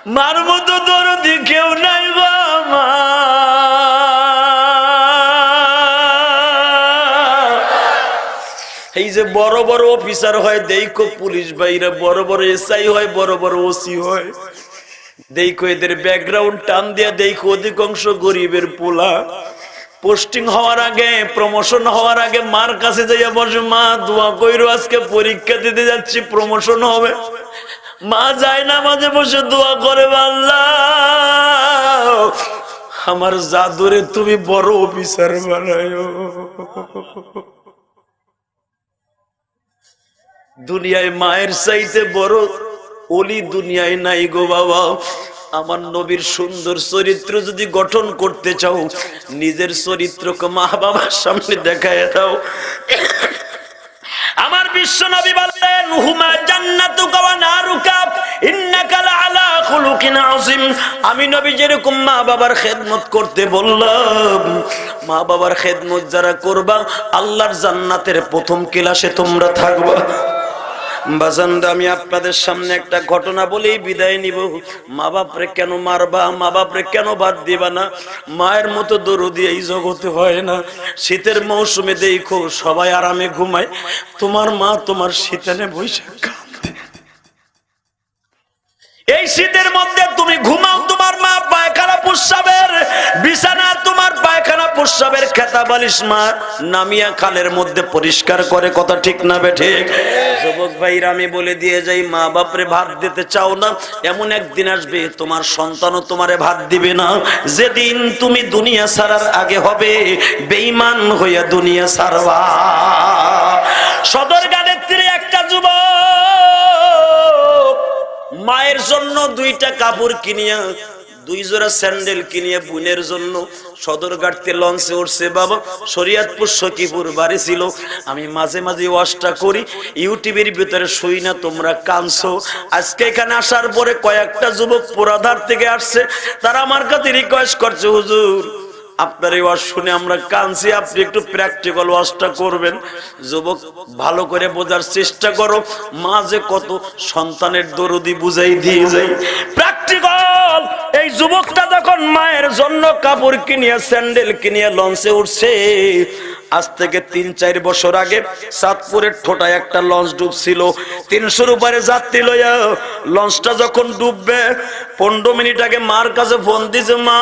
মার মতো দরদি কেউ নাই গো মা। এই যে বড় বড় অফিসার হয় দেখো, পুলিশ ভাইরা বড় বড় এসআই হয়, বড় বড় ওসি হয়, দেখো এদের ব্যাকগ্রাউন্ড টান দিয়া দেখো অধিকাংশ গরিবের পোলা। পোস্টিং হওয়ার আগে, প্রমোশন হওয়ার আগে মার কাছে যাইয়া বসে, মা দোয়া কইরো আজকে পরীক্ষা দিতে যাচ্ছি, প্রমোশন হবে। মা যায় না, মাঝে বসে দোয়া করে, আল্লাহ আমার জাদুরে তুমি বড় অফিসার বানায়ো। দুনিয়ায় মায়ের চাইতে বড় ওলি দুনিয়ায় নাই গো বাবা। আমার নবীর সুন্দর চরিত্র যদি গঠন করতে চাও, নিজের চরিত্রকে মা বাবার সামনে দেখায় দাও। আমার বিশ্ব নবী বললেন, হুমা জান্নাতুকা ওয়া নারুকা ইন্নাকা লাআলা খুলুকিন আযীম। আমি নবী যেরকম মা বাবার খেদমত করতে বললাম, মা বাবার খেদমত যারা করবা, আল্লাহর জান্নাতের প্রথম ক্লাসে তোমরা থাকবা। বাজানরা, আমি আপনাদের সামনে একটা ঘটনা বলেই বিদায় নিব। মা বাপরে কেন মারবা, মা বাপরে কেন বাদ দিবা না? মায়ের মতো দরদি এই জগতে হয় না। শীতের মৌসুমে দেখো সবাই আরামে ঘুমায়, তোমার মা তোমার শীতানে বৈশাখ কাঁদে। এই শীতের মধ্যে তুমি ঘুমাও, তোমার মা পায়খানা প্রস্রাবের বিছানা, তোমার পায়খানা প্রস্রাবের খেতা বালিশ মা নামিয়া খালের মধ্যে পরিষ্কার করে। কথা ঠিক না বেঠিক? যুবক ভাইরা, আমি বলে দিয়ে যাই, মা বাপরে ভাত দিতে চাও না, এমন একদিন আসবে তোমার সন্তানও তোমারে ভাত দিবে না। যেদিন তুমি দুনিয়া ছাড়ার আগে হবে বেঈমান হইয়া দুনিয়া ছাড়বা। সদরঘাটের তীরে একটা যুবক মায়ের জন্য দুইটা কাপড় কিনিয়া, দুই জোড়া স্যান্ডেল কিনিয়ে বোনের জন্য সদরঘাটতে লঞ্চে উঠছে। বাবা, শরীয়তপুর সখীপুর বাড়ি ছিল। আমি মাঝে মাঝে ওয়াজটা করি, ইউটিউবের ভিতরে শুই না, তোমরা কানছো। আজকে এখানে আসার পরে কয়েকটা যুবক পোড়াধার থেকে আসছে, তারা আমার কাছে রিকোয়েস্ট করছে, হুজুর আপনার এই ওয়াজ শুনে আমরা কানছি, আপনি একটু প্র্যাকটিক্যাল ওয়াজটা করবেন। যুবক, ভালো করে বোঝার চেষ্টা করো, মা যে কত সন্তানের দরদি বুঝাই দিয়ে যায়। প্র্যাকটিক্যাল। এই যুবকটা যখন মায়ের জন্য কাপড় কিনিয়ে স্যান্ডেল কিনিয়ে লঞ্চে উঠছে, আজ থেকে ৩-৪ বছর আগে চাঁদপুরের ঠোঁটায় একটা লঞ্চ ডুবছিল। ৩০০-র উপরে যাত্রী লইয়া লঞ্চটা যখন ডুববে, 15 মিনিট আগে মার কাছে ফোন দিছে, মা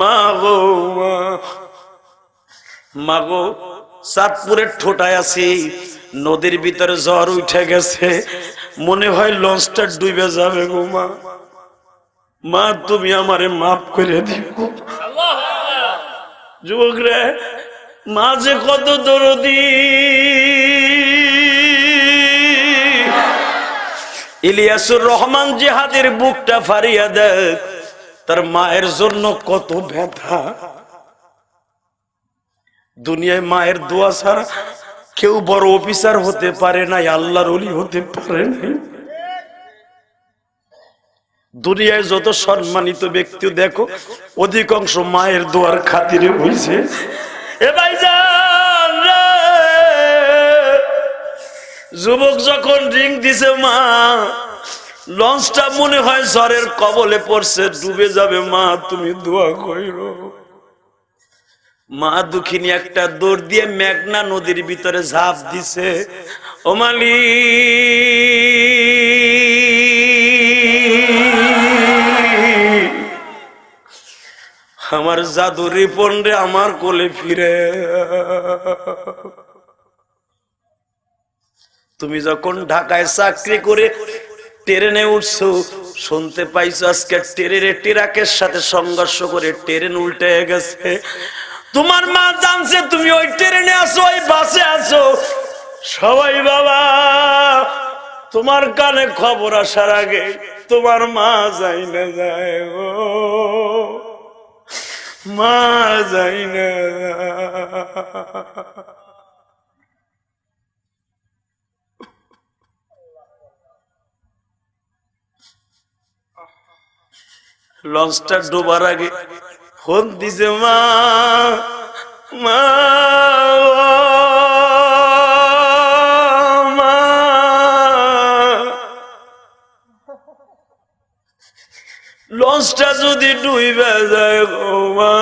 মা গো, মা গো, চাঁদপুরের ঠোঁটায় আছি, নদীর ভিতরে ঝড় উঠে গেছে, মনে হয় লঞ্চটা ডুবে যাবে গো মা। মা তুমি আমারে মাফ করে দিও। যুবক রে, মা যে কত দরদি। ইলিয়াসুর রহমান জিহাদের বুকটা ফাড়িয়া দেখ, তার মায়ের জন্য কত ব্যথা। দুনিয়ায় মায়ের দোয়া ছাড়া কেউ বড় অফিসার হতে পারে নাই, আল্লাহর ওলি হতে পারে নাই। দুনিয়ায় যত সম্মানিত ব্যক্তি দেখো, অধিকাংশ মায়ের দোয়ার খাতিরে হইছে। এ ভাইজান রে, যুবক যখন রিং দিছে, মা লঞ্চটা মনে হয় ঝড়ের কবলে পড়ছে, ডুবে যাবে, মা তুমি দোয়া কইরো। মা দুঃখিনী একটা দৌড় দিয়ে মেঘনা নদীর ভিতরে ঝাঁপ দিছে। ও মালিক, আমার জাদুর রিপন রে আমার কোলে ফিরে। তুমি যখন ঢাকায় চাকরি করে ট্রেনে উঠছো, শুনতে পাইছো আজকে ট্রাকের সাথে সংঘর্ষ করে ট্রেন উল্টে গেছে। তোমার মা জানছে তুমি ওই ট্রেনে আছো, ওই বাসে আছো, সবাই বাবা তোমার কানে খবর আসার আগে তোমার মা যাই না যায় গো, মা যাই না। লঞ্চটা ডোবার আগে ফোন দিছে, মা মা মা। লঞ্চটা যদি ডুইবে যায় গো মা,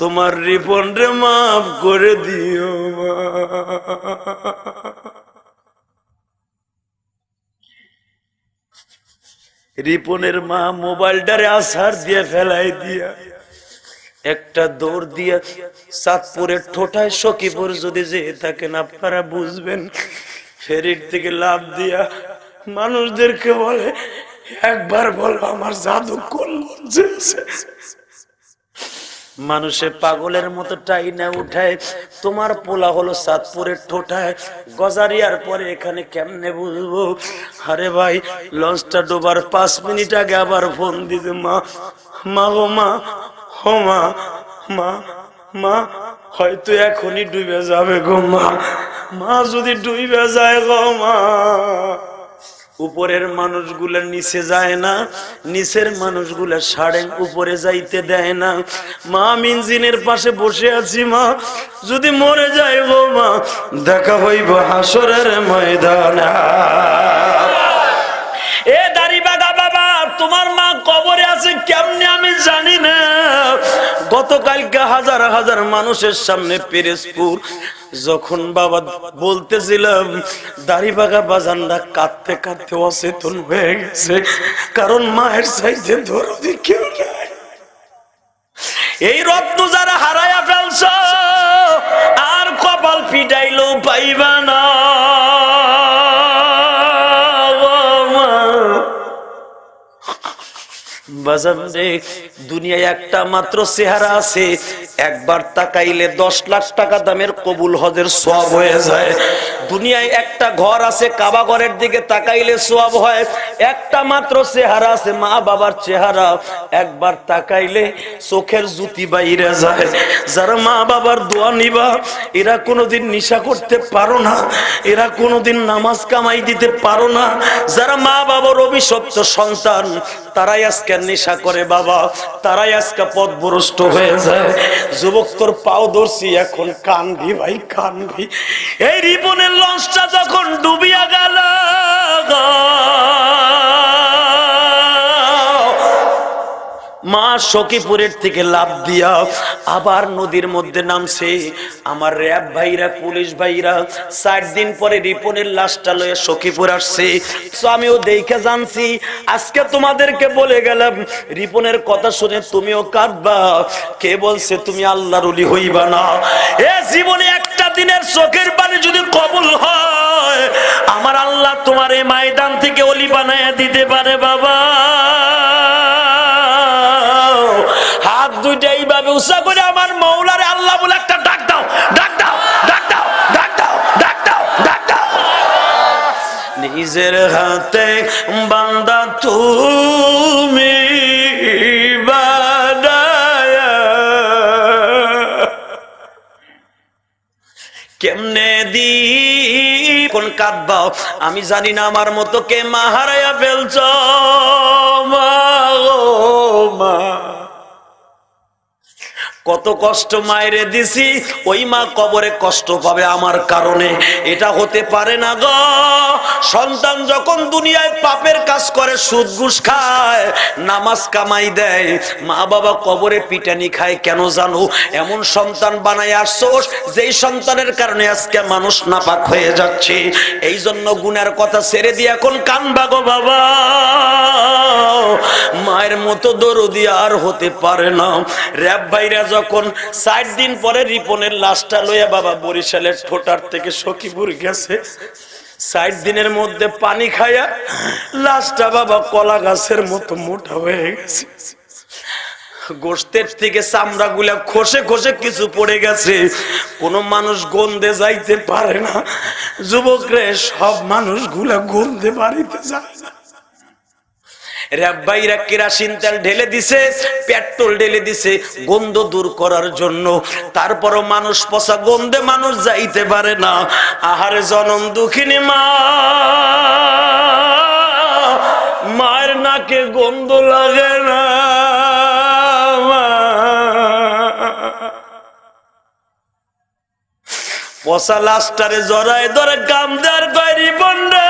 তোমার রিপন রে মাফ করে দিও মা। রিপনের মা মোবাইলটারে আছাড় দিয়ে ফেলাই দিয়া একটা দৌড় দিয়া চাঁদপুরের ঠোঁটায় সখীপুর যদি যেয়ে থাকেন আপনারা বুঝবেন, ফেরির থেকে লাফ দিয়া মানুষদেরকে বলে, একবার বলো আমার জাদু করলো। মানুষে পাগলের মতো টাইনা উঠায়, তোমার পোলা হলো চাঁদপুরের ঠোঁটায়, গজারিয়ার পরে এখানে কেমনে বুঝবো? আরে ভাই, লঞ্চটা ডোবার 5 মিনিট আগে আবার ফোন দিতে, মা মা গো মা, ও মা, মা মা হয়তো এখনই ডুবে যাবে গো মা, মা যদি ডুবে যায় গো মা। উপরের মানুষগুলা নিচে যায় না, নিচের মানুষগুলা সাড়ে উপরে যাইতে দেয় না। মা আমি ইঞ্জিনের পাশে বসে আছি, মা যদি মরে যায় গো মা, দেখা হইব হাসরের ময়দানে। এ দাড়িবাগা বাবা, তোমার মা কবরে আছে কেমনে আমি জানি না। গতকালকে হাজার হাজার মানুষের সামনে পিরোজপুর যখন বাবা বলতেছিলাম, দাড়িবাগা বাজানরা কাঁদতে কাঁদতে অচেতন হয়ে গেছে, কারণ মায়ের চাইতে দরদি কেউ নাই। এই রত্ন যারা হারায়া ফেলছ আর কপাল পিটাইলেও পাইবা না। দুনিয়ায় একটা মাত্র চেহারা আছে, একবার তাকাইলে 10 লাখ টাকা দামের কবুল হজের সওয়াব হয়ে যায়। দুনিয়ায় একটা ঘর আছে, কাবা ঘরের দিকে তাকাইলে সওয়াব হয়। একটা মাত্র চেহারা আছে, মা বাবার চেহারা, একবার তাকাইলে চোখের জুতি বাইরে যায়। যারা মা বাবার দোয়া নিবা, এরা কোনোদিন নেশা করতে পারো না, এরা কোনোদিন নামাজ কামাই দিতে পারো না। যারা মা বাবার অভিশপ্ত সন্তান, তারাই আজকে নেশা করে বাবা, তারাই আজকে পথভ্রষ্ট হয়ে যায়। যুবক তোর পাও ধরছি, এখন কানবি ভাই কানবি। এই রিপনের লঞ্চটা যখন ডুবিয়া গেল, মা সখীপুরের থেকে লাফ দিয়া আবার নদীর মধ্যে নামছে। আমার র‍্যাব ভাইরা, পুলিশ ভাইরা 4 দিন পরে রিপনের লাশটা লয়ে সখীপুর আসছে। তো আমিও দেখে জানছি, আজকে তোমাদেরকে বলে গেলাম, রিপনের কথা শুনে তুমিও কাঁদবা। কে বলছে তুমি আল্লাহর ওলি হইবা না? এ জীবনে একটা দিনের চোখের পানি যদি কবুল হয়, আমার আল্লাহ তোমার এই ময়দান থেকে ওলি বানায় দিতে পারে বাবা। হাত দুইটা এইভাবে উঁচা করে আমার মৌলারে আল্লাহ বলে একটা ডাক দাও, ডাক দাও, ডাক দাও, ডাক দাও, ডাক দাও, ডাক দাও। নিজের হাতে বান্দা তুমি বানায়া, কেমনে দি কোন কাঁদবাও আমি জানি না। আমার মতো কে মা হারাইয়া ফেলছ, মা ও মা, কত কষ্ট মায়েরে দিছি, ওই মা কবরে কষ্ট পাবে আমার কারণে, এটা হতে পারে না গো। সন্তান যখন দুনিয়ায় পাপের কাজ করে, সুদ ঘুষ খায়, নামাজ কামাই দেয়, মা বাবা কবরে পিটানি খায় কেন জানো? এমন সন্তান বানায় আসছোস যেই সন্তানের কারণে আজকে মানুষ নাপাক হয়ে যাচ্ছে। এই জন্য গুনার কথা ছেড়ে দিয়ে এখন কানবা গো বাবা। মায়ের মতো দরদি আর হতে পারে না। র‍্যাব ভাইরা যখন 4 দিন পরে রিপনের লাশটা লইয়া বাবা বরিশালের ঠোঁটার থেকে সখীপুর গেছে, 4 দিনের মধ্যে পানি খায়া লাশটা বাবা কলা গাছের মতো মোটা হয়ে গেছে। গোশতের থেকে চামড়া গুলা খসে খসে কিছু পড়ে গেছে। কোন মানুষ গন্ধে যাইতে পারে না। যুবকরে, সব মানুষ গুলা গন্ধে বাড়িতে যায় না। র‍্যাব কেরাসিন তেল ঢেলে দিছে, পেট্রোল ঢেলে দিছে গন্ধ দূর করার জন্য। তারপরও মানুষ পচা গন্ধে মানুষ যাইতে পারে না। আহারে জনম দুঃখিনী মা, মায়ের নাকে গন্ধ লাগে না। পচা লাশটারে জড়ায় ধরে কামদার করি বন্ডে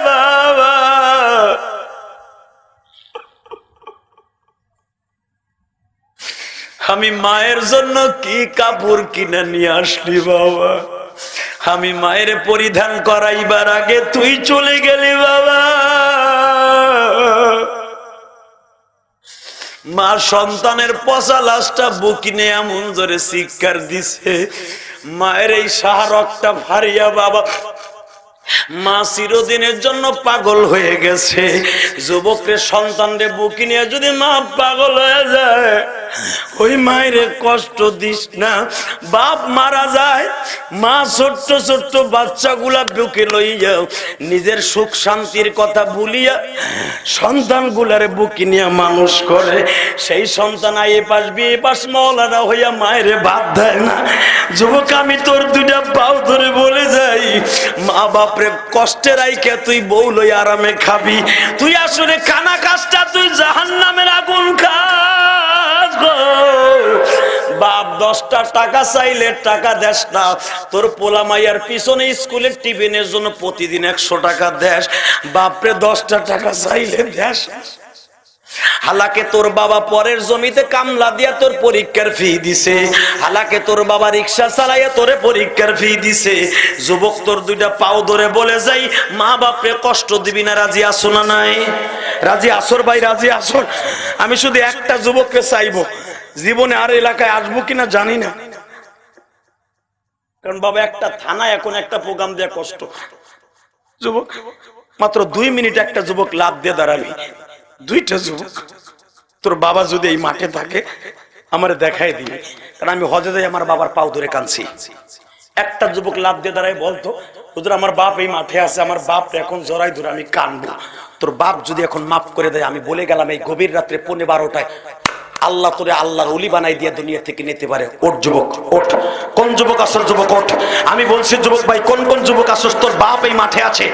বাবা, আমি মায়ের জন্য কি কাপড় কিনে নিয়ে আসলি বাবা, আমি মায়ের পরিধান করাইবার আগে তুই চলে গেলি বাবা। মা সন্তানের পচা লাশটা বুকিনে এমন জোরে চিৎকার দিছে, মায়ের এই শাহরগটা ফারিয়া বাবা মা চিরদিনের জন্য পাগল হয়ে গেছে। যুবকের সন্তানরে বুকি নিয়ে যদি মা পাগল হয়ে যায়, ওই মায়ের কষ্ট দিস না। বাপ মারা যায়, মা ছোট্ট ছোট্ট বাচ্চাগুলা বুকে লইয়া নিজের সুখ শান্তির কথা ভুলিয়া সন্তানগুলারে বুকি নিয়ে মানুষ করে। সেই সন্তান এ পাশ বিয়ে পাশ মওলানা হইয়া মায়ের ভাত দেয় না। যুবক আমি তোর দুইটা পাও ধরে বলে যাই, মা বাপরে কষ্টে রাইকে তুই বউ লই আরামে খাবি, তুই আসলে খানা কাজটা তুই জাহান্নামের আগুন খাস গো। বাপ 10টা টাকা চাইলে টাকা দেস না, তোর পোলা মাইয়ার পিছনে স্কুলের টিফিনের জন্য প্রতিদিন 100 টাকা দেস, বাপরে 10টা টাকা চাইলে দেস। হালাকে তোর বাবা পরের জমিতে কামলা দিয়া তোর পরীক্ষার ফি দিছে, হালাকে তোর বাবা রিক্সা চালাইয়া তোরে পরীক্ষার ফি দিছে। যুবক তোর দুইটা পাও ধরে বলে যাই, মা বাপরে কষ্ট দিবি না, রাজি আসো না? নাই রাজি আসর ভাই, রাজি আসর। আমি শুধু একটা যুবককে চাইবো, জীবনে আর এলাকায় আসবো কিনা জানি না, কারণ বাবা একটা থানায় এখন একটা প্রোগ্রাম দেয়া কষ্ট। যুবক মাত্র 2 মিনিট একটা যুবক লাভ দিয়ে দাঁড়াবি, 2টা যুবক। তোর বাবা যদি এই মাঠে থাকে আমার দেখাই দিবি, কারণ আমি হজে যাই আমার বাবার পাও ধরে কাঁদছি। একটা যুবক লাভ দিয়ে দাঁড়ায় বলতো, হুজুর আমার বাপ এই মাঠে আছে, আমার বাপ এখন জড়াই ধরে আমি কাঁদবো। তোর বাপ যদি এখন মাফ করে দেয়, আমি বলে গেলাম এই গভীর রাত্রে 12:15 আল্লাহ তোরে আল্লাহর ওলি বানাই দিয়ে দুনিয়া থেকে নিতে পারে। ওঠ যুবক, ওঠ। কোন যুবক আসর? যুবক ওঠ। আমি বলছি যুবক ভাই, কোন কোন যুবক আসর? তোর বাপ এই মাঠে আছে,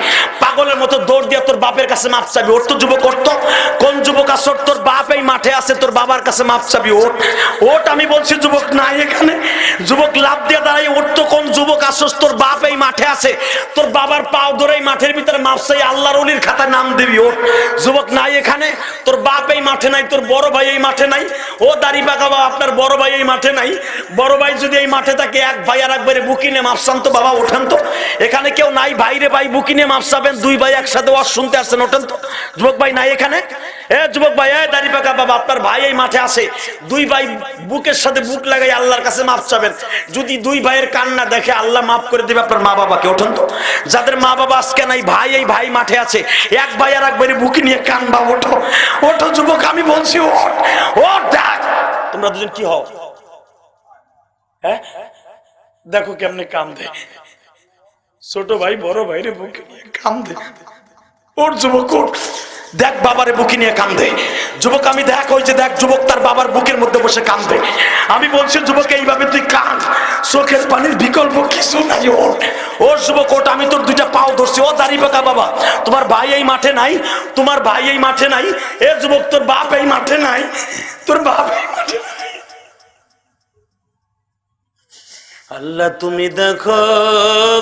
পাগলের মতো দৌড় দিয়া তোর বাপের কাছে মাপ চাবি। ওঠ তো যুবক, ওঠ তো। কোন যুবক আসর? তোর বাপ এই মাঠে আছে, তোর বাবার কাছে মাপ চাবি। ওঠ, ওঠ। আমি বলছি যুবক নাই এখানে, যুবক লাভ দিয়ে দাঁড়াই। ওঠ তো। কোন যুবক আসর? তোর বাপ এই মাঠে আছে, তোর বাবার পাও ধরে এই মাঠের ভিতরে মাপ চাই, আল্লাহর ওলির খাতায় নাম দিবি। ওঠ যুবক নাই এখানে, তোর বাপ এই মাঠে নাই, তোর বড় ভাই এই মাঠে নাই। ও দাড়ি পাকা বাবা, আপনার বড় ভাই এই মাঠে নাই। বড় ভাই যদি এই মাঠে থাকে, এক ভাই আর একবারে বুকিনে মাপসান তো বাবা, ওঠেন তো। এখানে কেউ নাই ভাই রে ভাই, বুকিনে মাপসাবেন, 2 ভাই একসাথে ওয়াজ শুনতে আসছেন, ওঠেন তো। যুবক ভাই নাই এখানে? এ যুবক ভাই, এ দাড়ি পাকা বাবা, আপনার ভাই এই মাঠে আছে, 2 ভাই বুকের সাথে বুক লাগাই আল্লাহর কাছে মাপ চাবেন। যদি 2 ভাইয়ের কান্না দেখে আল্লাহ মাফ করে দেবে আপনার মা বাবাকে। ওঠেন তো। যাদের মা বাবা আজকে নাই, ভাই এই ভাই মাঠে আছে, এক ভাই আর একবারে বুকে নিয়ে কানবা। ওঠো, ওঠো যুবক, আমি বলছি ওঠ, ওঠ। তোমরা দুজন কি হও? হ্যাঁ দেখো কেমনে কান্দে, ছোট ভাই বড় ভাই রে বুকে নিয়ে কান্দে। ওর যুবক ওঠ, দেখ বাবারে বুকে নিয়ে কান্দে। যুবক আমি দেখ, ওই যে দেখ যুবক তার বাবার বুকের মধ্যে বসে কান্দে। আমি বলছি যুবক এইভাবে তুই কাঁদ, চোখের পানির বিকল্প কিছু নাই। ওঠ, ওর যুবক ওঠ। আমি তোর 2টা পাও ধরছি। ও দাড়ি পাকা বাবা, তোমার ভাই এই মাঠে নাই, তোমার ভাই এই মাঠে নাই। এ যুবক তোর বাপ এই মাঠে নাই, তোর বাপ এই মাঠে নাই। আল্লাহ তুমি দেখো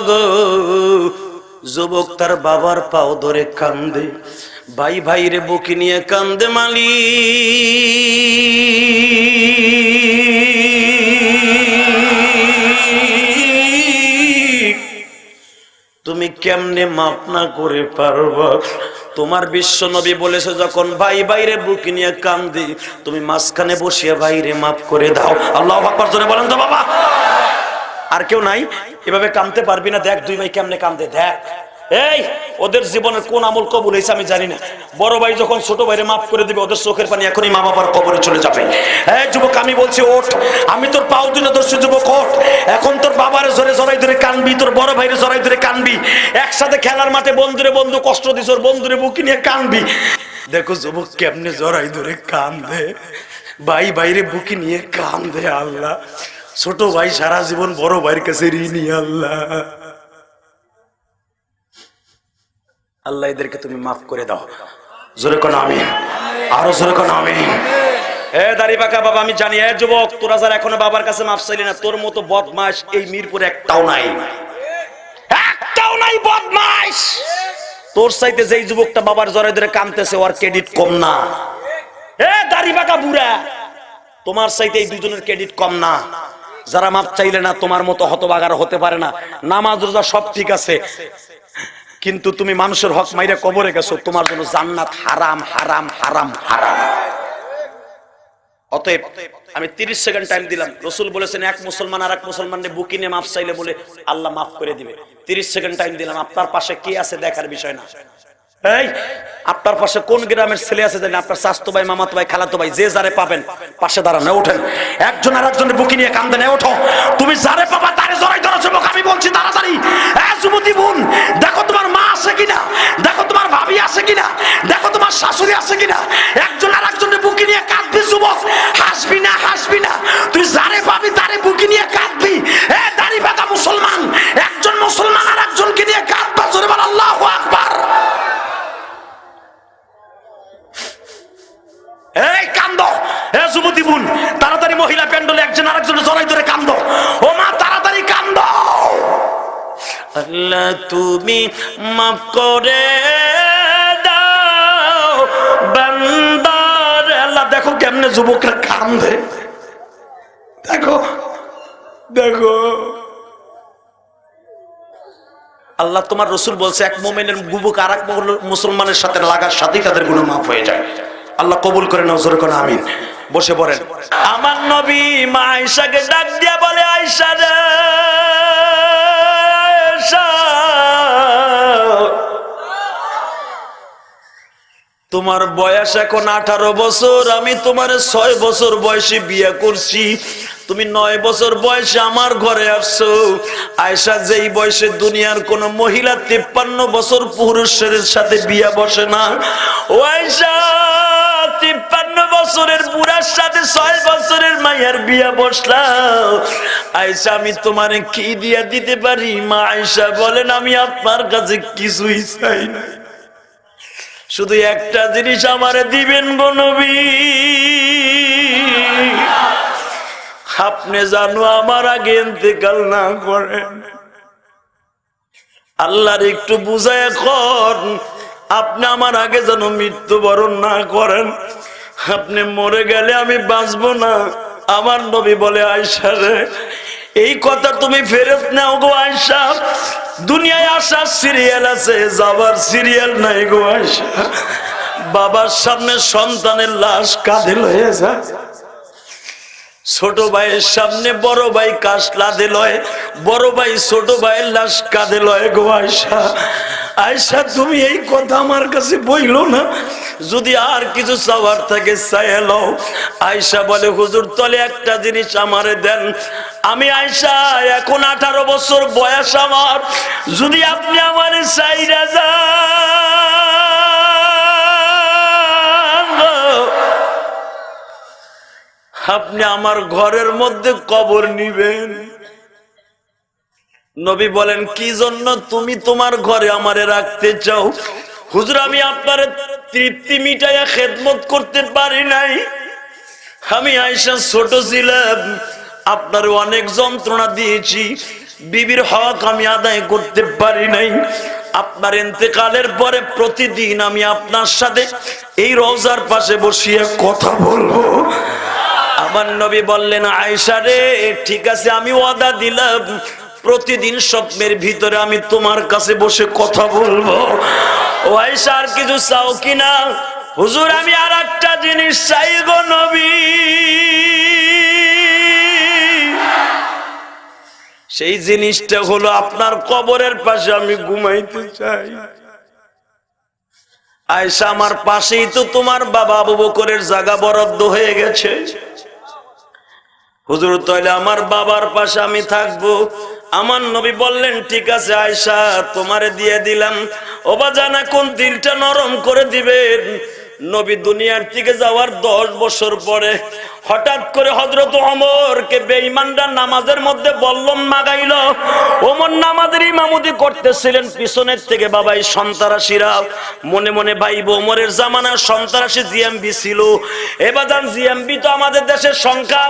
গো, যুবক তার বাবার পাও ধরে কান্দে, ভাই ভাই রে বুকে নিয়ে কান্দে। মালি তুমি কেমনে মাপ না করে পারবা? তোমার বিশ্ব নবী বলেছে, যখন ভাই বাইরে বুকে নিয়ে কান্দে, তুমি মাঝখানে বসিয়ে বাইরে মাফ করে দাও। আল্লাহু আকবার জোরে বলেন তো বাবা। আর কেউ নাই এভাবে কাঁদতে পারবি না? দেখ 2 ভাই কেমনে কান্দে, দেখ। এই ওদের জীবনের কোন আমল কবুল হয়েছে আমি জানি না। বড় ভাই যখন ছোট ভাইরে মাফ করে দিবে, ওদের চোখের পানি এখনই মা বাবার কবরে চলে যাবে। এই যুবক আমি বলছি ওঠ, আমি তোর পাও দুটো ধরছি যুবক, ওঠ। এখন তোর বাবারে জোরে জড়াই ধরে কানবি, তোর বড় ভাইরে জড়াই ধরে কানবি, একসাথে খেলার মাঠে বন্ধুরে বন্ধু কষ্ট দিস, ওর বন্ধুরে বুকে নিয়ে কানবি। দেখো যুবক কেমনে জড়াই ধরে কান্দে, ভাই বাইরে বুকে নিয়ে কান্দে। আল্লাহ, ছোট ভাই সারা জীবন বড় ভাইয়ের কাছে ঋণী। আল্লাহ, আল্লাহ এদেরকে তুমি মাফ করে দাও। জোরে কোন আমিন, আরো জোরে কোন আমিন। এ দাড়ি পাকা বাবা, আমি জানি এ যুবক, তোরা যারা এখনো বাবার কাছে মাফ চাইলি না, তোর মতো বদমাশ এই মিরপুরে একটাও নাই, একটাও নাই বদমাশ। তোর চাইতে যেই যুবকটা বাবার জড়ায় ধরে কাঁদতেছে ওর ক্রেডিট কম না। এ দাড়ি পাকা বুড়া, তোমার চাইতে এই দুজনের ক্রেডিট কম না। যারা মাপ চাইলে না তোমার মতো হতবাগার হতে পারে না। নামাজ রোজা সব ঠিক আছে, কিন্তু তুমি মানুষের হক মাইরা কবরে গেছো, তোমার জন্য জান্নাত হারাম হারাম হারাম হারাম। অতএব আমি 30 সেকেন্ড টাইম দিলাম। রাসূল বলেছেন এক মুসলমান আর এক মুসলমানের বুকে নিয়ে মাফ চাইলে বলে আল্লাহ মাফ করে দিবে। 30 সেকেন্ড টাইম দিলাম। আপনার পাশে কে আছে দেখার বিষয় না। এই আপনার পাশে কোন গ্রামের ছেলে আছে জানেন? আপনার চাচতো ভাই, মামাতো ভাই, খালাতো ভাই, যে যারে পাবেন পাশে দাঁড়ান, ওঠেন। একজন আর একজনের বুকে নিয়ে কান্দে না, ওঠো। তুমি যারে পাবা তারে জড়াই ধরো যুবক, আমি বলছি তাড়াতাড়ি। এই যুবতী বোন, দেখো তোমার মা আছে কিনা, দেখো তোমার ভাবি আছে কিনা, দেখো তোমার শাশুড়ি আছে কিনা। একজন আর একজনের বুকে নিয়ে কাঁদবি যুবক, হাসবি না, হাসবি না। তুই যারে পাবি তারে বুকে নিয়ে কাঁদবি। এ দাড়ি বাঁধা মুসলমান, একজন মুসলমান আর একজনকে নিয়ে কাঁদবা, জোরে বল আল্লাহু আকবার। এই কান্দো, এ যুবতী বোন, তাড়াতাড়ি মহিলা প্যান্ডলে একজন আরেকজনের জড়াই ধরে কান্দো। ও মা তাড়াতাড়ি কান্দো। আল্লাহ তুমি মাফ করে দাও বান্দার। আল্লাহ দেখো কেমনে যুবকরা কান্দে, দেখো দেখো। আল্লাহ তোমার রাসূল বলছে এক মুমিনের বুবুক আর এক মুসলমানের সাথে লাগার সাথেই তাদের গুনাহ মাফ হয়ে যায়। আল্লাহ কবুল করে নাও, জোরে করে আমিন। বসে পড়েন। আমার নবী মা আয়েশাকে ডাক দিয়া বলে, আয়েশা রে, আয়েশা, তোমার বয়স এখন 18 বছর, আমি তোমার 6 বছর বয়সে বিয়ে করছি, তুমি 9 বছর বয়সে আমার ঘরে আসছো। আয়েশা, যেই বয়সে দুনিয়ার কোন মহিলা 53 বছর পুরুষের সাথে বিয়ে বসে না, ও আয়েশা 53 বছরের বুড়ার সাথে 6 বছরের মায়ের বিয়ে বসলাম। আয়েশা, আমি তোমারে কি দিয়া দিতে পারি? মা আয়েশা বলেন, আমি আপনার কাছে কিছুই চাই না, শুধু একটা জিনিস আমারে দিবেন গো নবী। আপনি জানো আমার আগে ইন্তেকাল না করেন। আল্লাহর একটু বুঝায় এখন, আপনি আমার আগে যেন মৃত্যুবরণ না করেন। আপনি মরে গেলে আমি বাঁচবো না। আমার নবী বলে, আয়েশা রে, এই কথা তুমি ফেরত নাও গো আয়েশা। দুনিয়ায় আসার সিরিয়াল আছে, যাবার সিরিয়াল নাই গো আয়েশা। বাবার সামনে সন্তানের লাশ কাঁধে লয়ে যায়, ছোট ভাইয়ের সামনে বড় ভাই কাশ লাদে লয়, বড় ভাই ছোট ভাইয়ের লাশ কাঁধে লয় গো আয়েশা। আয়েশা, তুমি এই কথা আমার কাছে বইলো না, যদি আর কিছু চাওয়ার থাকে চাইয়া লও। আয়েশা বলে, হুজুর তলে একটা জিনিস আমারে দেন। আমি আয়েশা, এখন 18 বছর বয়স আমার, যদি আপনি আমারে চাইরা যান, আপনি আমার ঘরের মধ্যে কবর নিবেন। নবী বলেন, কি জন্য তুমি তোমার ঘরে আমারে রাখতে চাও? হুজুর, আমি আপনার তৃপ্তি মিটাইয়া খেদমত করতে পারি নাই। আমি আয়েশা ছোট ছিলাম, আপনার অনেক যন্ত্রণা দিয়েছি, বিবির হক আমি আদায় করতে পারি নাই। আপনার ইন্তেকালের পরে প্রতিদিন আমি আপনার সাথে এই রওজার পাশে বসিয়ে কথা বলবো। আমার নবী বললেন, আয়েশা রে, ঠিক আছে, আমি ওয়াদা দিলাম, প্রতিদিন স্বপ্নের ভিতরে আমি তোমার কাছে বসে কথা বলবো। ও আয়েশা, আর কিছু চাও কিনা? হুজুর, আমি আর একটা জিনিস চাই গো নবী, সেই জিনিসটা হলো আপনার কবরের পাশে আমি ঘুমাইতে চাই। আয়েশা, আমার পাশেই তো তোমার বাবা আবু বকরের জায়গা বরাদ্দ হয়ে গেছে। হুজুর, তাহলে আমার বাবার পাশে আমি থাকবো। আমার নবী বললেন, ঠিক আছে আয়েশা, তোমারে দিয়ে দিলাম। ও বাজান, কোন দিলটা নরম করে দিবেন। নবী দুনিয়ার থেকে যাওয়ার 10 বছর পরে হঠাৎ করে হযরত ওমরকে বেঈমানরা নামাজের মধ্যে বল্লম মাগাইল। ওমর নামাজের ইমামতি করতেছিলেন, পিছনের থেকে বাবা এই সন্ত্রাসীরা মনে মনে ভাইব ওমরের জামানার সন্ত্রাসী জিএমবি ছিল। এবার জিএমবি তো আমাদের দেশের সংখ্যা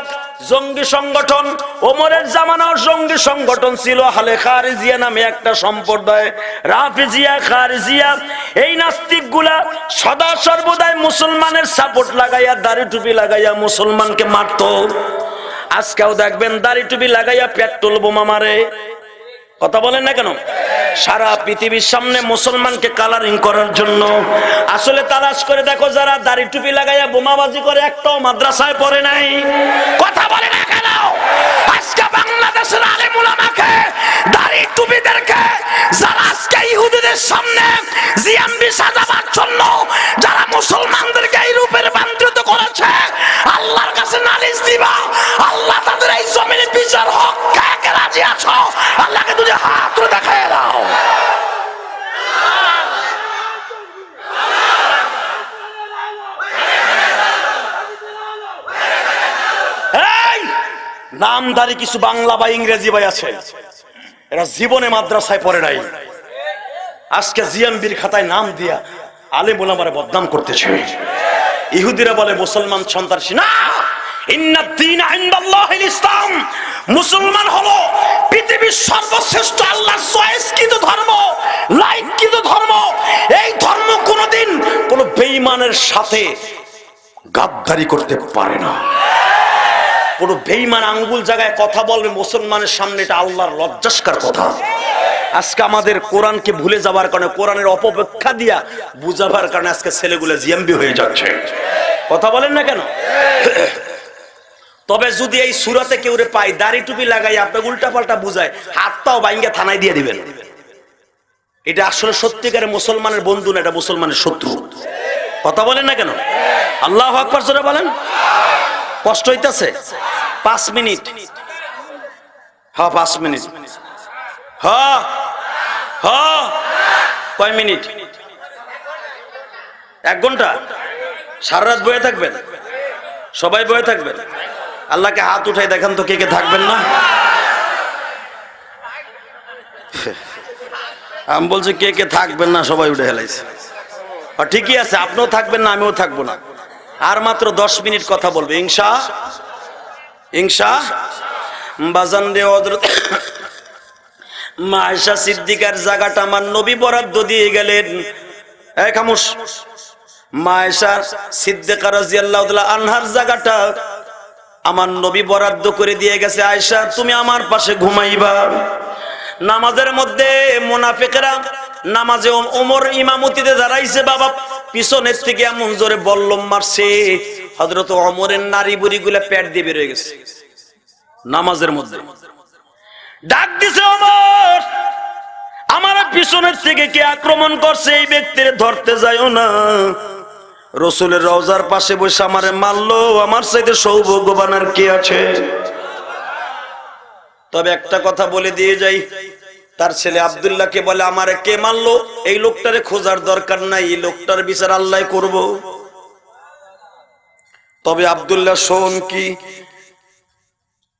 জঙ্গি সংগঠন, ওমরের জামানার জঙ্গি সংগঠন ছিল হালে খারিজিয়া নামে একটা সম্প্রদায়, রাফিজিয়া খারিজিয়া। এই নাস্তিকগুলা সদা সর্বদাই মুসলমানের সাপোর্ট লাগাইয়া দাড়ি টুপি লাগাইয়া মুসলমানকে মারতো। আজকেও দেখবেন দাড়ি টুপি লাগাইয়া পেট্রোল বোমা মারে। কথা বলেন না কেন? সারা পৃথিবীর সামনে মুসলমানকে কালারিং করার জন্য। আসলে তালাশ করে দেখো যারা দাড়ি টুপি লাগাইয়া বোমাবাজি করে একটাও মাদ্রাসায় পড়ে নাই। কথা বলে না কেন? আজকে বাংলাদেশের আলেম উলামাকে দাড়ি টুপিদেরকে যারা আজকে ইহুদিদের সামনে জিএমবি সাজাবার জন্য যারা মুসলমানদেরকে এই রূপের বান্ধিত করেছে, আল্লাহর কাছে নালিশ দিবা, আল্লাহ তাদের এই জমিনে বিচার হক কে রাজি আছো? আল্লাহকে তুই হাত তুলে দেখায় দাও। নামধারী কিছু বাংলা বা ইংরেজি ভাই আছে, এরা জীবনে মাদ্রাসায় পড়ে নাই, আজকে জিএমবির খাতায় নাম দিয়া আলেম ওলামারে বদনাম করতেছে। ইহুদিরা বলে মুসলমান সন্ত্রাসী না, ইন্নাদ দীন ইনদাল্লাহিল ইসলাম। মুসলমান হলো পৃথিবীর সর্বশ্রেষ্ঠ আল্লাহর চয়েসকৃত ধর্ম, লাইককৃত ধর্ম। এই ধর্ম কোনোদিন কোন বেঈমানের সাথে গাদ্দারি করতে পারে না। কোন বেঈমান আঙ্গুল জায়গায় কথা বলবে মুসলমানের সামনে, এটা আল্লাহর লজ্জাস্কর কথা। আজকে আমাদের কোরআনকে ভুলে যাবার কারণে, কোরআনের অপব্যাখ্যা দিয়া বুঝাবার কারণে আজকে ছেলেগুলো জিএমবি হয়ে যাচ্ছে। কথা বলেন না কেন? তবে যদি এই সূরাতে কেউ রে পাই দাড়ি টুপি লাগাই আপনাকে উল্টা পাল্টা বুঝায়, হাতটাও বাইঙ্গা থানায় দিয়ে দিবেন। এটা আসলে সত্যিকারের মুসলমানের বন্ধু না, এটা মুসলমানের শত্রু। কথা বলেন না কেন? আল্লাহু আকবার জোরে বলেন। কষ্ট হইতাছে? 5 মিনিট। হ্যাঁ 5 মিনিট। হ্যাঁ হ্যাঁ কয় মিনিট? 1 ঘন্টা? সারা রাত বয়ে থাকবেন? সবাই বয়ে থাকবেন? আল্লাহকে হাত উঠাই দেখান তো কে কে থাকবেন না। আমি বলছি কে কে থাকবেন না, সবাই উঠে হেলাইছে। ঠিকই আছে, আপনিও থাকবেন না, আমিও থাকবো না। আর মাত্র 10 মিনিট কথা বলবে ইনশা বাজান রে। হযরত মা আয়েশা সিদ্দিকার জায়গাটা আমার নবী বরাদ্দ দিয়ে গেলেন। এই খামোশ। মা আয়েশা সিদ্দিকা রাদিয়াল্লাহু তাআলা আনহার জায়গাটা আমার নবী বরাদ্দ করে দিয়ে গেছে। আয়েশা তুমি আমার পাশে ঘুমাইবা। নামাজের মধ্যে মুনাফিকরা নামাজে ওমর ইমামতিতে দাঁড়াইছে, বাবা পিছনের থেকে এমন জোরে বল্লম মারছে, হযরত ওমরের নারী বুড়িগুলা পেট দিয়ে বের হয়ে গেছে। নামাজের মধ্যে ডাক দিছে, ওমর আমার পিছনের থেকে কে আক্রমণ করছে, এই ব্যক্তির ধরতে যাইও না। রাসূলের রওজার পাশে বসে আমারে মারলো, আমার চাইতে সৌভাগ্যবান আর কে আছে? তবে একটা কথা বলে দিয়ে যাই, তার ছেলে আব্দুল্লাহকে বলে আমারে কে মারলো, এই লোকটারে খোঁজার দরকার নাই, এই লোকটার বিচার আল্লাহ করব। তবে আব্দুল্লাহ শোন, কি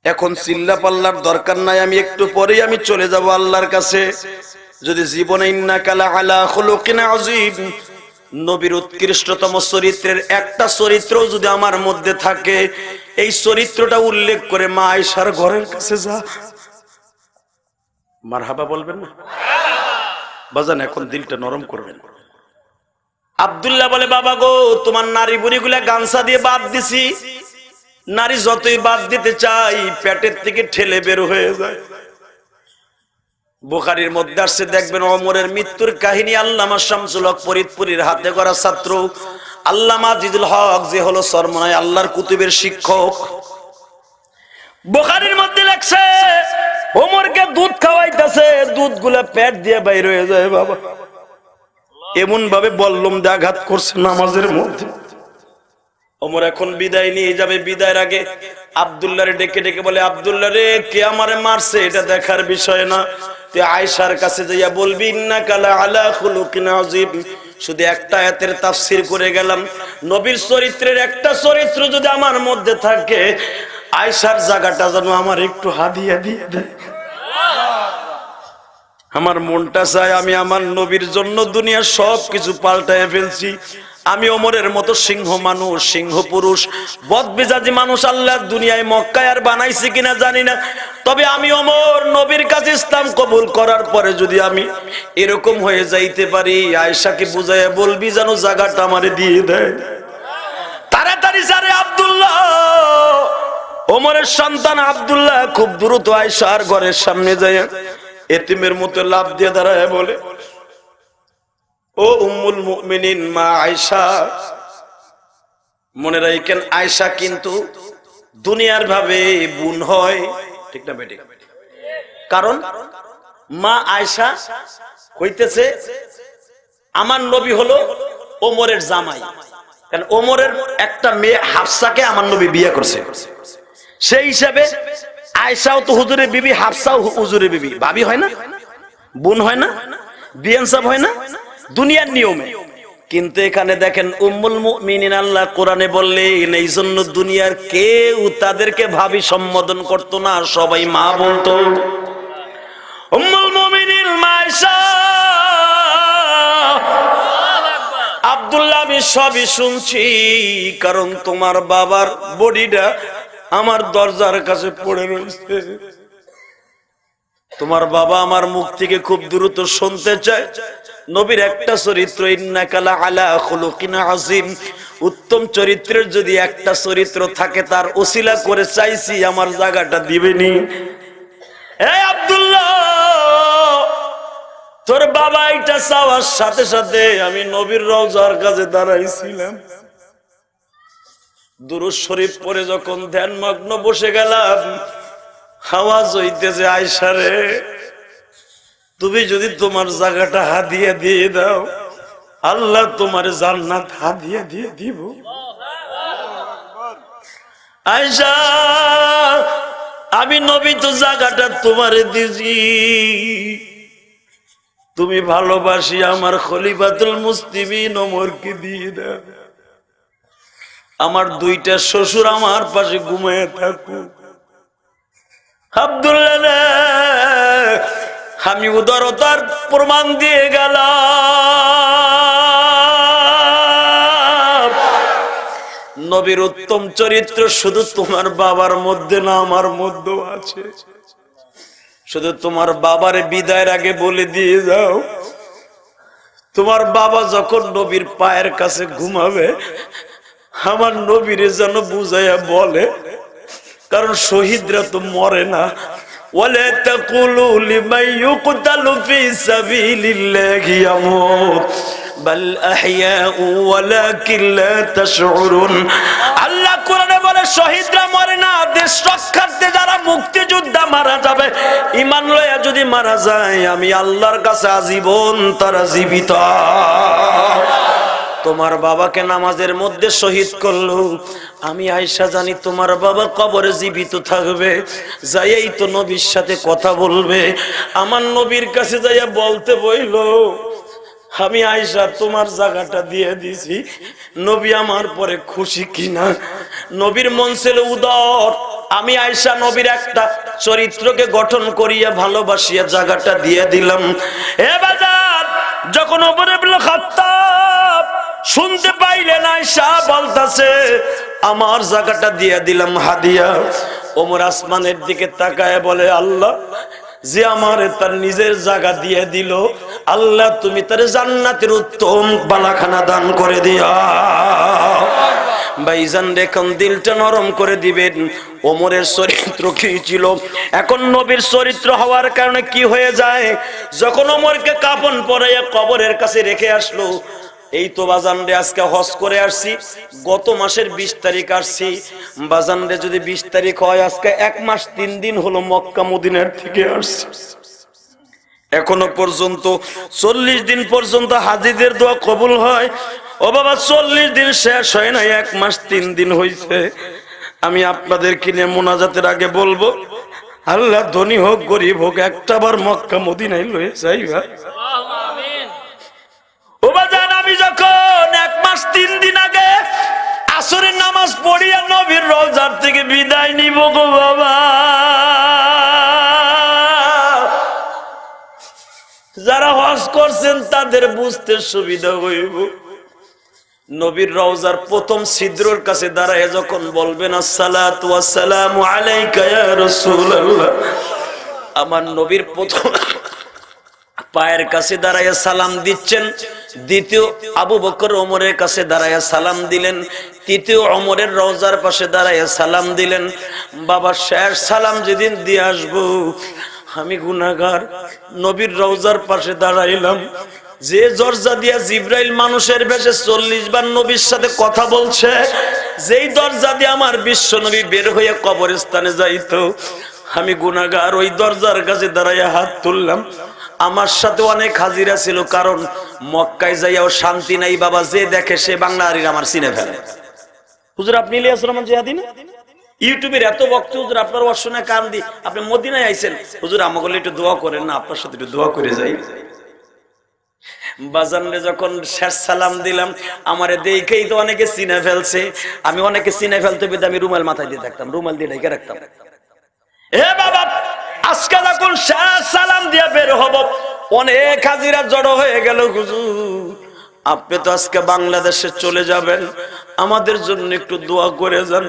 এখন চিল্লা পাল্লার দরকার নাই, আমি একটু পরেই আমি চলে যাব আল্লাহর কাছে। যদি জীবনে ইন্নাকা লাআলা খুলুকিন আযীম, নবীর উৎকৃষ্টতম চরিত্রের একটা চরিত্র যদি আমার মধ্যে থাকে, এই চরিত্রটা উল্লেখ করে মা আয়েশার ঘরের কাছে যা। মারহাবা বলবেন না বাজান? এখন দিলটা নরম করবেন। আব্দুল্লাহ বলে বাবা গো, তোমার নারী বুড়িগুলা গামছা দিয়ে বাদ দিছি, নারী যতই বাদ দিতে চাই পেটের থেকে ঠেলে বের হয়ে যায়। বুখারীর মধ্যে আসছে, দেখবেন ওমরের মৃত্যুর কাহিনী আল্লামা শামসুল হক ফরিদপুরীর হাতে করা ছাত্র আল্লামা জিদুল হক, যে হলো সরমনায় আল্লাহর কুতুবের শিক্ষক। বুখারীর মধ্যে লেখছে ওমরকে দুধ খাওয়াইতেছে, দুধগুলা পেট দিয়ে বাইর হয়ে যায়। বাবা এমন ভাবে বল্লম দিয়ে আঘাত করছে নামাজের মধ্যে। ওমর এখন বিদায় নিয়ে যাবে, বিদায়ের আগে আব্দুল্লাহরে ডেকে ডেকে বলে, আব্দুল্লাহ রে, কে আমারে মারছে এটা দেখার বিষয় না, তুই আয়েশার কাছে যাইয়া বলবি ইন্নাকা লাআলা খুলুকিন আযীম, শুধু একটা আয়াতের তাফসীর করে গেলাম। নবীর চরিত্রের একটা চরিত্র যদি আমার মধ্যে থাকে, আয়েশার জায়গাটা যেন আমার একটু হাদিয়া দিয়ে দেয়। আমার মনটা চায় আমি আমার নবীর জন্য দুনিয়ার সবকিছু পাল্টায় ফেলছি। আমি ওমরের মতো সিংহ মানুষ, সিংহ পুরুষ, বদমেজাজি মানুষ আল্লাহ দুনিয়ায় মক্কায় আর বানাইছে কিনা জানি না, তবে আমি ওমর নবীর কাছে ইসলাম কবুল করার পরে যদি আমি এরকম হয়ে যাইতে পারি, আয়েশাকে বুঝাইয়া বলবি যেন জায়গাটা আমারে দিয়ে দেয়। তাড়াতাড়ি সারে আব্দুল্লাহ, ওমরের সন্তান আব্দুল্লাহ খুব দ্রুত আয়েশার ঘরের সামনে যায় এতিমের মতো লাফ দিয়ে দাঁড়ায় বলে, ও উম্মুল মুমিনিন মা আয়েশা, মনে রাখেন আয়েশা কিন্তু দুনিয়ার ভাবে বোন হয়, ঠিক না বেটি? কারণ মা আয়েশা হইতেছে আমার নবী হলো ওমরের জামাই, কারণ ওমরের একটা মেয়ে হাফসাকে আমার নবী বিয়ে করছে। সেই হিসাবে আয়েশাও তো হুজুরের বিবি, হাফসাও হুজুরের বিবি, ভাবি হয় না, বোন হয় না, বিয়ান সাহেব হয় না, দুনিয়ার নিয়মে। কিন্তু এখানে দেখেন উম্মুল মুমিনিন আল্লাহ কোরআনে বললেন, এই জন্য দুনিয়ার কেউ তাদেরকে ভাবি সম্বোধন করতো না, সবাই মা বলতো। উম্মুল মুমিনিন মা আয়েশা, আব্দুল্লাহ আমি সবই শুনছি, কারণ তোমার বাবার বডিটা আমার দরজার কাছে পড়ে রয়েছে। তোমার বাবা আমার মুখ থেকে খুব দ্রুত শুনতে চায় নবীর একটা চরিত্র, ইন্নাকা লা আলা খুলুকিন আযীম, উত্তম চরিত্রের যদি একটা চরিত্র থাকে তার ওসিলা করে চাইছি আমার জায়গাটা দিবেনি। এই আব্দুল্লাহ, তোর বাবা এটা চাওয়ার সাথে সাথে আমি নবীর রওজার কাছে দাঁড়াইছিলাম, দুরূদ শরীফ পড়ে যখন ধ্যানমগ্ন বসে গেলাম, আওয়াজ হইতেছে, আয়েশা রে, তুমি যদি তোমার জায়গাটা হাদিয়া দিয়ে দাও, আল্লাহ তোমার জান্নাত হাদিয়া দিয়ে দিব। আয়েশা, আমি নবী তো জায়গাটা তোমারে দিছি, তুমি ভালোবাসি আমার খলিফাতুল মুসলিমিন ওমরকে দিয়ে দাও। আমার দুইটা শ্বশুর আমার পাশে ঘুমিয়ে থাকুক। আব্দুল্লাহ, আমি উদারতার প্রমাণ দিয়ে গেলাম, নবীর উত্তম চরিত্র শুধু তোমার বাবার মধ্যে না, আমার মধ্যেও আছে। শুধু তোমার বাবার বিদায়ের আগে বলে দিয়ে যাও, তোমার বাবা যখন নবীর পায়ের কাছে ঘুমাবে, আমার নবীরে যেন বুঝাইয়া বলে, কারণ শহীদরা তো মরে না, ওয়ালা তাকুলু লিমান ইউকতালু ফি সাবিলিল্লাহি ইয়ামুত বাল আহইয়াউ ওয়ালাকিন লা তাশউরুন। আল্লাহ কোরআনে বলে শহীদরা মরে না, দেশ রক্ষার্থে যারা মুক্তিযোদ্ধা মারা যাবে, ঈমান লইয়া যদি মারা যায়, আমি আল্লাহর কাছে আজীবন তারা জীবিত। তোমার বাবাকে নামাজের মধ্যে শহীদ করলো, আমি আয়েশা জানি তোমার বাবা কবরে জীবিত থাকবে, যাইয়াই তো নবীর সাথে কথা বলবে। আমার নবীর কাছে যাইয়া বলতে বইল, আমি আয়েশা তোমার জায়গাটা দিয়ে দিছি, নবী আমার পরে খুশি কিনা। নবীর মন ছিল উদার, আমি আয়েশা নবীর একটা চরিত্রকে গঠন করিয়া ভালোবাসিয়া জায়গাটা দিয়ে দিলাম। এ বাজার, যখন ওমর ইবনে খাত্তাব শুনতে পাইলেন আয়েশা বলতাছে আমার জায়গাটা দিয়ে দিলাম হাদিয়া, ওমর আসমানের দিকে তাকায় বলে, আল্লাহ যে আমারে তার নিজের জায়গা দিয়ে দিল, আল্লাহ তুমি তার জান্নাতের উত্তম বালাখানা দান করে দিও। ভাইজান দেখুন, দিলটা নরম করে দিবেন। ওমরের চরিত্র কি ছিল, এখন নবীর চরিত্র হওয়ার কারণে কি হয়ে যায়, যখন ওমরকে কাফন পরাইয়া কবরের কাছে রেখে আসলো, এই তো বাজানরে আজকে হজ করে আসছি, গত মাসের 20 তারিখ আসছি, বাজানরে যদি 20 তারিখ হয়, আজকে 1 মাস 3 দিন হলো মক্কা মদিনার থেকে আসছি। এখনো পর্যন্ত 40 দিন পর্যন্ত হাজীদের দোয়া কবুল হয়। ও বাবা, 40 দিন শেষ হয় না, 1 মাস 3 দিন হয়েছে। আমি আপনাদেরকে নিয়ে মোনাজাতের আগে বলবো, আল্লাহ ধনী হোক গরিব হোক, একটাবার মক্কা মদিনায় লয়ে যাইবা। ও বাজান, আমি 3 দিন আগে আসরের নামাজ পড়িয়া নবীর রওজার থেকে বিদায় নিব গো বাবা। যারা হজ করছেন তাদের বুঝতে সুবিধা হইব। নবীর রওজার প্রথম ছিদ্রর কাছে দাঁড়ায় যখন বলবেন আসসালাতু ওয়াসসালামু আলাইকা ইয়া রাসূলুল্লাহ, আমার নবীর প্রথম পায়ের কাছে দাঁড়ায় সালাম দিচ্ছেন, দ্বিতীয় আবু বকর ওমরের কাছে দাঁড়ায় সালাম দিলেন, তৃতীয় ওমরের রওজার পাশে দাঁড়ায় সালাম দিলেন। বাবা শেষ সালাম যেদিন দিয়ে আসবো, আমি গুনাহগার নবীর রওজার পাশে দাঁড়াইলাম, যে দরজা দিয়া জিবরাইল মানুষের বেশে 40 বার নবীর সাথে কথা বলছে, যেই দরজা দিয়ে আমার বিশ্ব নবী বের হয়ে কবরস্থানে যাইতো, আমি গুনাহগার ওই দরজার কাছে দাঁড়াইয়া হাত তুললাম। আমার সাথে অনেক হাজিরা ছিল, কারণ মক্কায় যাইয়াও শান্তি নাই বাবা, যে দেখে সে বাংলাদেশের আমার চিনে ফেলে। হুজুর আপনি ইলিয়াস রহমান জিহাদি না? ইউটিউবের এত বক্ত হুজুর আপনার অর্শনে কান দি, আপনি মদিনায় আইছেন, হুজুর আমাকে একটু দোয়া করেন না, আপনার সাথে একটু দোয়া করে যাই। বাজানরে যখন শেষ সালাম দিলাম, আমারে দেখেই তো অনেকে চিনে ফেলছে। আমি অনেকে চিনে ফেলতে পেতে আমি রুমাল মাথায় দিয়ে থাকতাম, রুমাল দিয়ে ঢেকে রাখতাম। এ বাবা আজকে যখন শেষ সালাম দিয়ে বের হব, অনেক হাজিরা জড়ো হয়ে গেল। হুজুর আপনি তো আজকে বাংলাদেশে চলে যাবেন, আমাদের জন্য একটু দোয়া করে যান।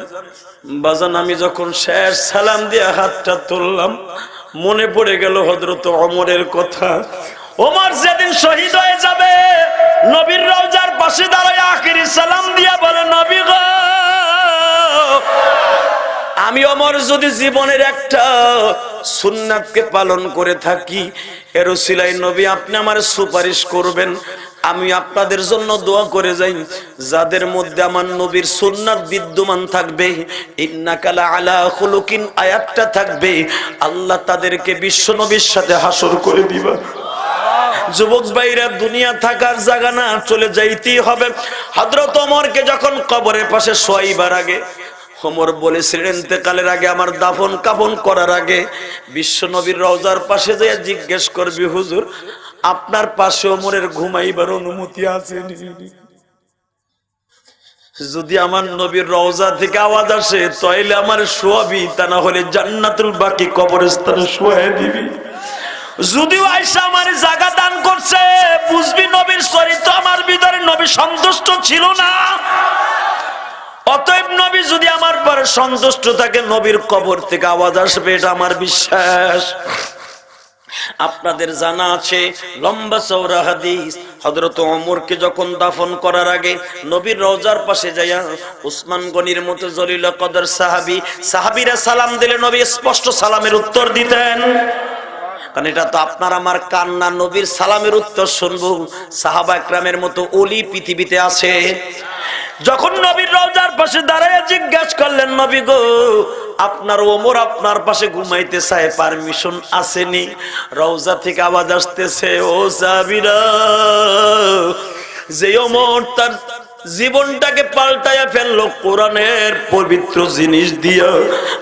বাজান আমি যখন শেষ সালাম দিয়ে হাতটা তুললাম, মনে পড়ে গেল হযরত ওমরের কথা। ওমর যেদিন শহীদ হয়ে যাবে, নবীর রওজার পাশে দাঁড়ায় আখিরি সালাম দিয়া বলে, নবী গো, আমি ওমর যদি জীবনের একটা সুন্নাতকে পালন করে থাকি, এর উসিলায় নবী আপনি আমার সুপারিশ করবেন। আমি আপনাদের জন্য দোয়া করে যাই, যাদের মধ্যে আমার নবীর সুন্নাত বিদ্যমান থাকবে, ইন্নাকা লা আলা খুলুকিন আয়াতটা থাকবে, আল্লাহ তাদেরকে বিশ্ব নবীর সাথে হাসর করে দিবা। যুবক ভাইরা, দুনিয়া থাকার জায়গা না, চলে যাইতেই হবে। হযরত ওমরকে যখন কবরের পাশে শোয়াইবার আগে ওমর বলেছিলেন, ইন্তেকালের আগে আমার দাফন কাফন করার আগে বিশ্ব নবীর রওজার পাশে যেয়ে জিজ্ঞেস করবি, হুজুর আপনার পাশে ওমরের ঘুমাইবার অনুমতি আছে? যদি আমার নবীর রওজা থেকে আওয়াজ আসে তাইলে আমার শোয়াবি, তা না হলে জান্নাতুল বাকি কবরস্থানে শোয়াই দিবি। যদিও আয়েশা আমার জায়গা দান করছে, বুঝবি নবীর চরিত্র আমার ভিতরে নবী সন্তুষ্ট ছিল না। অতএব নবী যদি আমার পরে সন্তুষ্ট থাকে, নবীর কবর থেকে আওয়াজ আসবে, এটা আমার বিশ্বাস। আপনাদের জানা আছে লম্বা চওড়া হাদিস, হযরত ওমরকে যখন দাফন করার আগে নবীর রওজার পাশে যাইয়া উসমান গনির মতো জলিল কদর সাহাবীরা সালাম দিলে নবী স্পষ্ট সালামের উত্তর দিতেন। কারণ এটা তো আপনার আমার কান্না, নবীর সালামের উত্তর শুনবো। সাহাবা একরামের মতো ওলি পৃথিবীতে আছে। যখন নবীর রওজার পাশে দাঁড়ায় জিজ্ঞেস করলেন, নবী গো, আপনার ওমর আপনার পাশে ঘুমাইতে চায়, পারমিশন আসেনি? রওজা থেকে আওয়াজ আসতেছে, ও সাহাবীরা, যে ওমর তার জীবনটাকে পাল্টায়া ফেললো কোরআনের পবিত্র জিনিস দিয়া,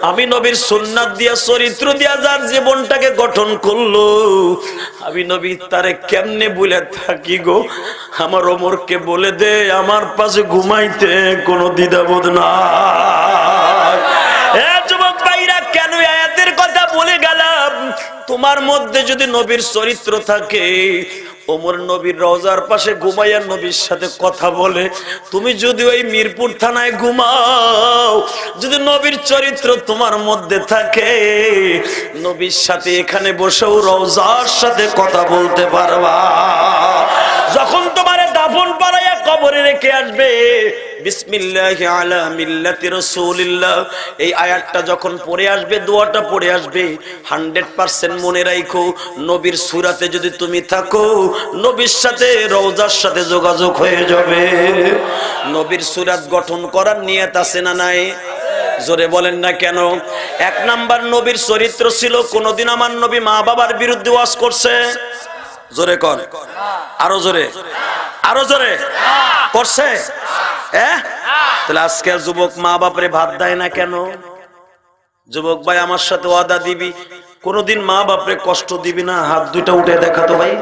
আমি নবীর সুন্নাত দিয়া, চরিত্র দিয়া যার জীবনটাকে গঠন করলো, আমি নবী তারে কেমনে বলে থাকি গো? আমার ওমরকে বলে দে আমার পাশে ঘুমাইতে কোনো দ্বিধাবোধ নাই। এ যুবক ভাইরা, কেন আয়াতের কথা বলে গেলাম? তোমার মধ্যে যদি নবীর চরিত্র থাকে, ওমর নবীর রওজার পাশে ঘুমাইয়া নবীর সাথে কথা বলে, তুমি যদি ওই মিরপুর থানায় ঘুমাও, যদি নবীর চরিত্র তোমার মধ্যে থাকে, নবীর সাথে এখানে বসেও রওজার সাথে কথা বলতে পারবা। যখন তোমারে দাফন পাড়াইয়া কবরে রেখে আসবে, বিসমিল্লাহি আলা মিল্লাতি রাসূলিল্লাহ, এই আয়াতটা যখন পড়ে আসবে, দোয়াটা পড়ে আসবে, 100% মনে রাখো, নবীর সূরাতে যদি তুমি থাকো, নবীর সাথে রওজার সাথে যোগাযোগ হয়ে যাবে। নবীর সূরাত গঠন করার নিয়ত আছে না নাই? জোরে বলেন না কেন? 1 নাম্বার নবীর চরিত্র ছিল, কোনদিন আমার নবী মা বাবার বিরুদ্ধে ওয়াজ করছে? জোরে কর, আরো জোরে, আরো জোরে করছে? তাহলে আজকের যুবক মা বাপরে ভাত দেয় না কেন? যুবক ভাই আমার সাথে ওয়াদা দিবি, কোনদিন মা বাপরে কষ্ট দিবি না? হাত দুইটা উঠে দেখাতো ভাই।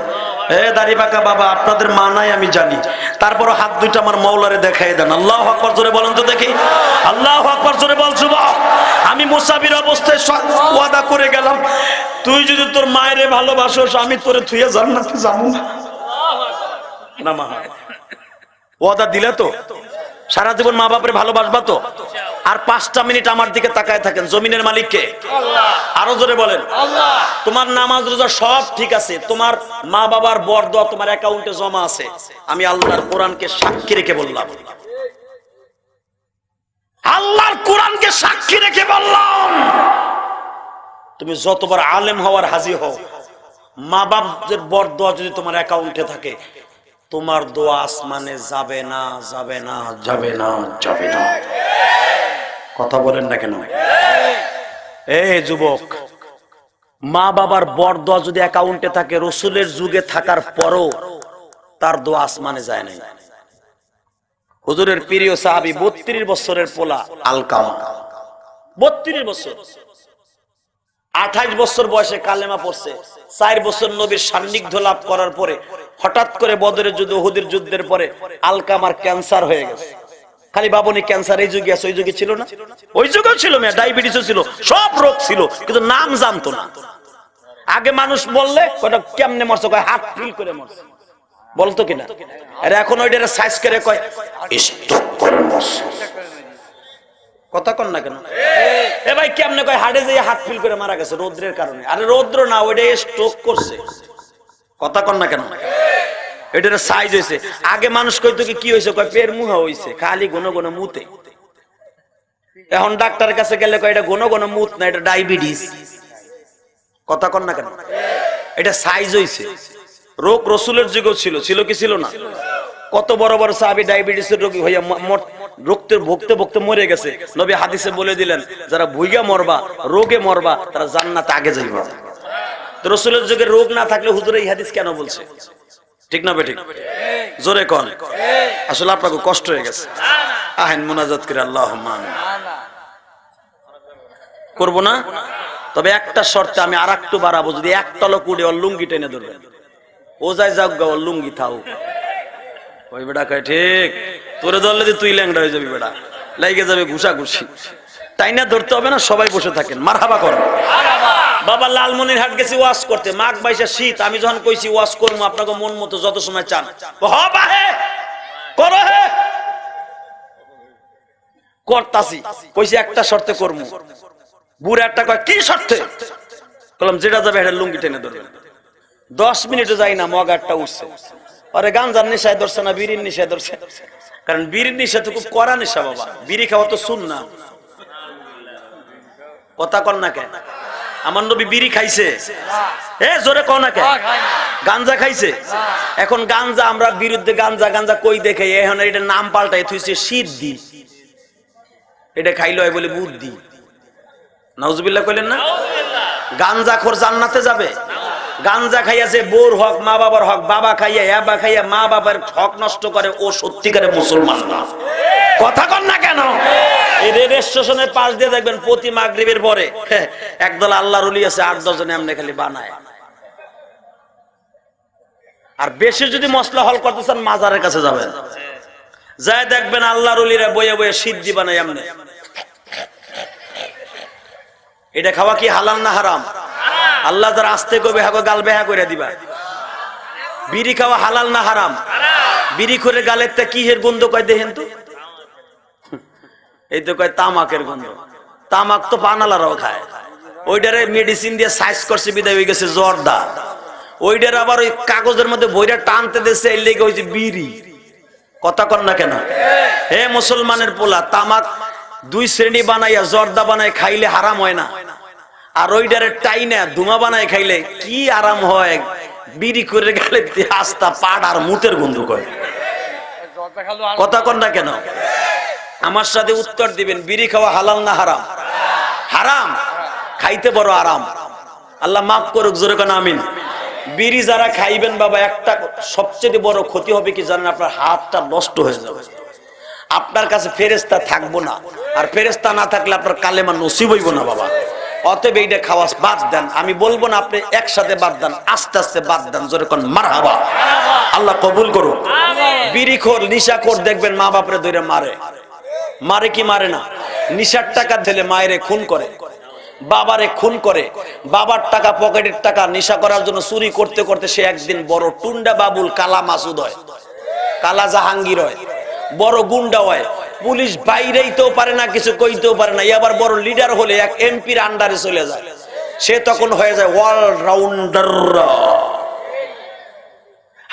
দাড়ি পাকা বাবা, আপনাদের মা নাই আমি জানি, তারপরও হাত দুইটা আমার মওলারে দেখাই দেন। আল্লাহু আকবার জোরে বলেন তো দেখি, আল্লাহু আকবার জোরে বল। যুবক, আমি মুসাফির অবস্থায় ওয়াদা করে গেলাম, তুই যদি তোর মায়েরে ভালোবাসোস আমি তোরে থুইয়া জান্নাতে যাবো না। না মা, ওয়াদা দিলে তো সারা জীবন মা বাপরে ভালোবাসবা তো? আর 5টা মিনিট আমার দিকে তাকায় থাকেন, জমিনের মালিক কে? আল্লাহ। আরো জোরে বলেন আল্লাহ। তোমার নামাজ রোজা সব ঠিক আছে, তোমার মা বাবার বরদোয়া তোমার অ্যাকাউন্টে জমা আছে, আমি আল্লাহর কোরআনকে সাক্ষী রেখে বললাম, আল্লাহর কোরআনকে সাক্ষী রেখে বললাম, তুমি যতবার আলেম হওয়ার হাজি হও, মা বাপদের বরদোয়া যদি তোমার অ্যাকাউন্টে থাকে, তোমার দোয়া আসমানে যাবে না, যাবে না, যাবে না, যাবে না। কথা বলেন না কেন? যুবক, মা বাবার বরদোয়া যদি অ্যাকাউন্টে থাকে, রসুলের যুগে থাকার পরও তার দোয়া আসমানে যায় না। হুজুরের প্রিয় সাহাবী 32 বছরের পোলা আলকামা, 32 বছর, 28 বছর বয়সে কালেমা পড়ছে। 4 বছর নবীর সান্নিধ্য লাভ করার পরে হঠাৎ করে বদরের যুদ্ধ, উহুদের যুদ্ধের পরে আলকামার ক্যান্সার হয়ে গেছে। খালি বাবনি ক্যান্সার এই যুগে আছে, ওই যুগে ছিল না? ওই যুগেও ছিল, ডায়াবেটিসও ছিল, সব রোগ ছিল, কিন্তু নাম জানতো না। আগে মানুষ বললে ওটা কেমনে মরছে, কয় হার্ট ফিল করে মরছে, বলতো কিনা? আর এখন ওইটারে সাইজ করে কয় স্ট্রোক করে মরছে। কথা কন না কেন? এ ভাই কেমনে কয় হার্টে যেয়ে হার্ট ফিল করে মারা গেছে রৌদ্রের কারণে? আরে রৌদ্র না, ওইটা স্ট্রোক করছে। কথা কন না কেন? এটার সাইজ হয়েছে। আগে মানুষ কইতো কি হয়েছে, কয় পের মুহা হয়েছে, খালি ঘন ঘন মুতে। এখন ডাক্তারের কাছে গেলে কয় এটা ঘন ঘন মুত না, এটা ডায়াবেটিস। কথা কন না কেন? এটা সাইজ হয়েছে। রোগ রসুলের যুগেও ছিল, ছিল কি ছিল না? কত বড় বড় সাহাবী ডায়াবেটিসের রোগী হইয়া রক্তের ভুগতে ভুগতে মরে গেছে। নবী হাদিসে বলে দিলেন, যারা ভুইগা মরবা, রোগে মরবা, তারা জান্নাতে আগে যাইবা। তো রসুলের যুগে রোগ না থাকলে হুজুর এই হাদিস কেন বলছে? ঠিক না বেঠিক? জোরে কোন? আসলে আপনাকে কষ্ট হয়ে গেছে। আহেন মুনাজাত করে আল্লাহুম্মা আমিন। করব না? তবে একটা শর্তে আমি আরেকটু বাড়াবো, যদি একটা লোক উড়ে ওর লুঙ্গি টেনে ধরবে, ও যাই যাক গা, ওর লুঙ্গি থাও। ওই বেটা কয় ঠিক, তোরে ধরলে যে তুই ল্যাংড়া হয়ে যাবি, বেটা লাইগে যাবে ঘুষা ঘুষি। তাই না, ধরতে হবে না, সবাই বসে থাকেন, মারহাবা করেন। বাবা লালমনির হাট গেছি ওয়াজ করতে, মাঘ 22 শীত। আমি যখন কইছি ওয়াজ করবো আপনাকে মন মতো যত সময় চান করতাছি, কইছি একটা শর্তে করবো। বুড়া একটা কয় কি শর্তে? বললাম যেটা যাবে এটা লুঙ্গি টেনে ধরবে। 10 মিনিটও যাই না, মগারটা উঠছে। আরে গাঞ্জার নেশায় ধরছে না বিড়ির নেশায় ধরছে? কারণ বিড়ির নেশা তো খুব কড়া নেশা বাবা, বিড়ি খাওয়া তো সুন্নাহ। কথা কন না কেন? আমার নবী বিড়ি খাইছে? জোরে কন না কেন? গাঞ্জা খাইছে? এখন গাঞ্জা আমরা বিরুদ্ধে, গাঞ্জা গাঞ্জা কই দেখে, এখন এটা নাম পাল্টাই থুইছে সিদ্ধি। এটা খাইলো হয় বলে বুদ্ধি। নাউজুবিল্লাহ কইলেন না? গাঞ্জাখোর জান্নাতে যাবে? গাঞ্জা খাইয়াছে বোর হক, মা বাবার হক, বাবা খাইয়া ইয়াবা খাইয়া মা বাবার হক নষ্ট করে, ও সত্যিকারে মুসলমান না। কথা কন না কেন? এই রেল স্টেশনের পাশ দিয়ে দেখবেন প্রতি মাগরিবের পরে একদল আল্লাহর ওলি আছে, 8-10 জন এমনি খালি বানায়। আর বেশি যদি মশলা হল করতে চান, মাজারের কাছে যাবেন, যাই দেখবেন আল্লাহর ওলিরা বয়ে বয়ে সিদ্ধি বানায় এমনি। এটা খাওয়া কি হালাল না হারাম? আল্লাহ যারা আসতে কবে হাগো গাল বেহা করে দিবা। বিড়ি খাওয়া হালাল না হারাম? বিড়ি করে গালের তা কি এর গন্ধ কয় দেখেন তো? এই তো কয় তামাকের গন্ধ। তামাক তো পানালারাও খায়। ওইটারে মেডিসিন দিয়ে সাইজ করছে, বিদায় হয়ে গেছে জর্দা। ওইটার আবার ওই কাগজের মধ্যে বইটা টানতে দিচ্ছে, এর লেগে হয়েছে বিড়ি। কথা কন না কেন? হে মুসলমানের পোলা, তামাক 2 শ্রেণী বানাইয়া জর্দা বানাই খাইলে হারাম হয় না, আর ওইটারে টাইনা ধুমা বানাই খাইলে কি আরাম হয়? বিড়ি করে গেলে আস্তা পাট আর মুতের গন্ধ করে। কথা কন না কেন? আমার সাথে উত্তর দিবেন, বিড়ি খাওয়া হালাল না হারাম? হারাম। খাইতে বড় আরাম। আল্লাহ মাফ করুক, জোরে কোন আমিন। বিড়ি যারা খাইবেন বাবা, একটা সবচেয়ে বড় ক্ষতি হবে কি জানেন? আপনার হাতটা নষ্ট হয়ে যাবে, আপনার কাছে ফেরেশতা থাকবো না, আর ফেরেশতা না থাকলে আপনার কালেমা নসিব হইব না বাবা। অতএব এইটা খাওয়া বাদ দেন। আমি বলবো না আপনি একসাথে বাদ দেন, আস্তে আস্তে বাদ দেন। জোরে কোন মারহাবা, আল্লাহ কবুল করুক। বিড়িখোর নিশাখোর দেখবেন মা বাপরে ধরে মারে, মারে কি মারে না? নিশার টাকা দিলে মায়েরে খুন করে, বাবারে খুন করে। বাবার টাকা, পকেটের টাকা নেশা করার জন্য চুরি করতে করতে সে একদিন বড় টুন্ডা বাবুল, কালা মাসুদ হয়, কালা জাহাঙ্গীর হয়, বড় গুন্ডা হয়। পুলিশ বাইরেইতেও পারে না, কিছু কইতেও পারে না। আবার বড় লিডার হলে এক এমপির আন্ডারে চলে যায়, সে তখন হয়ে যায় অলরাউন্ডার।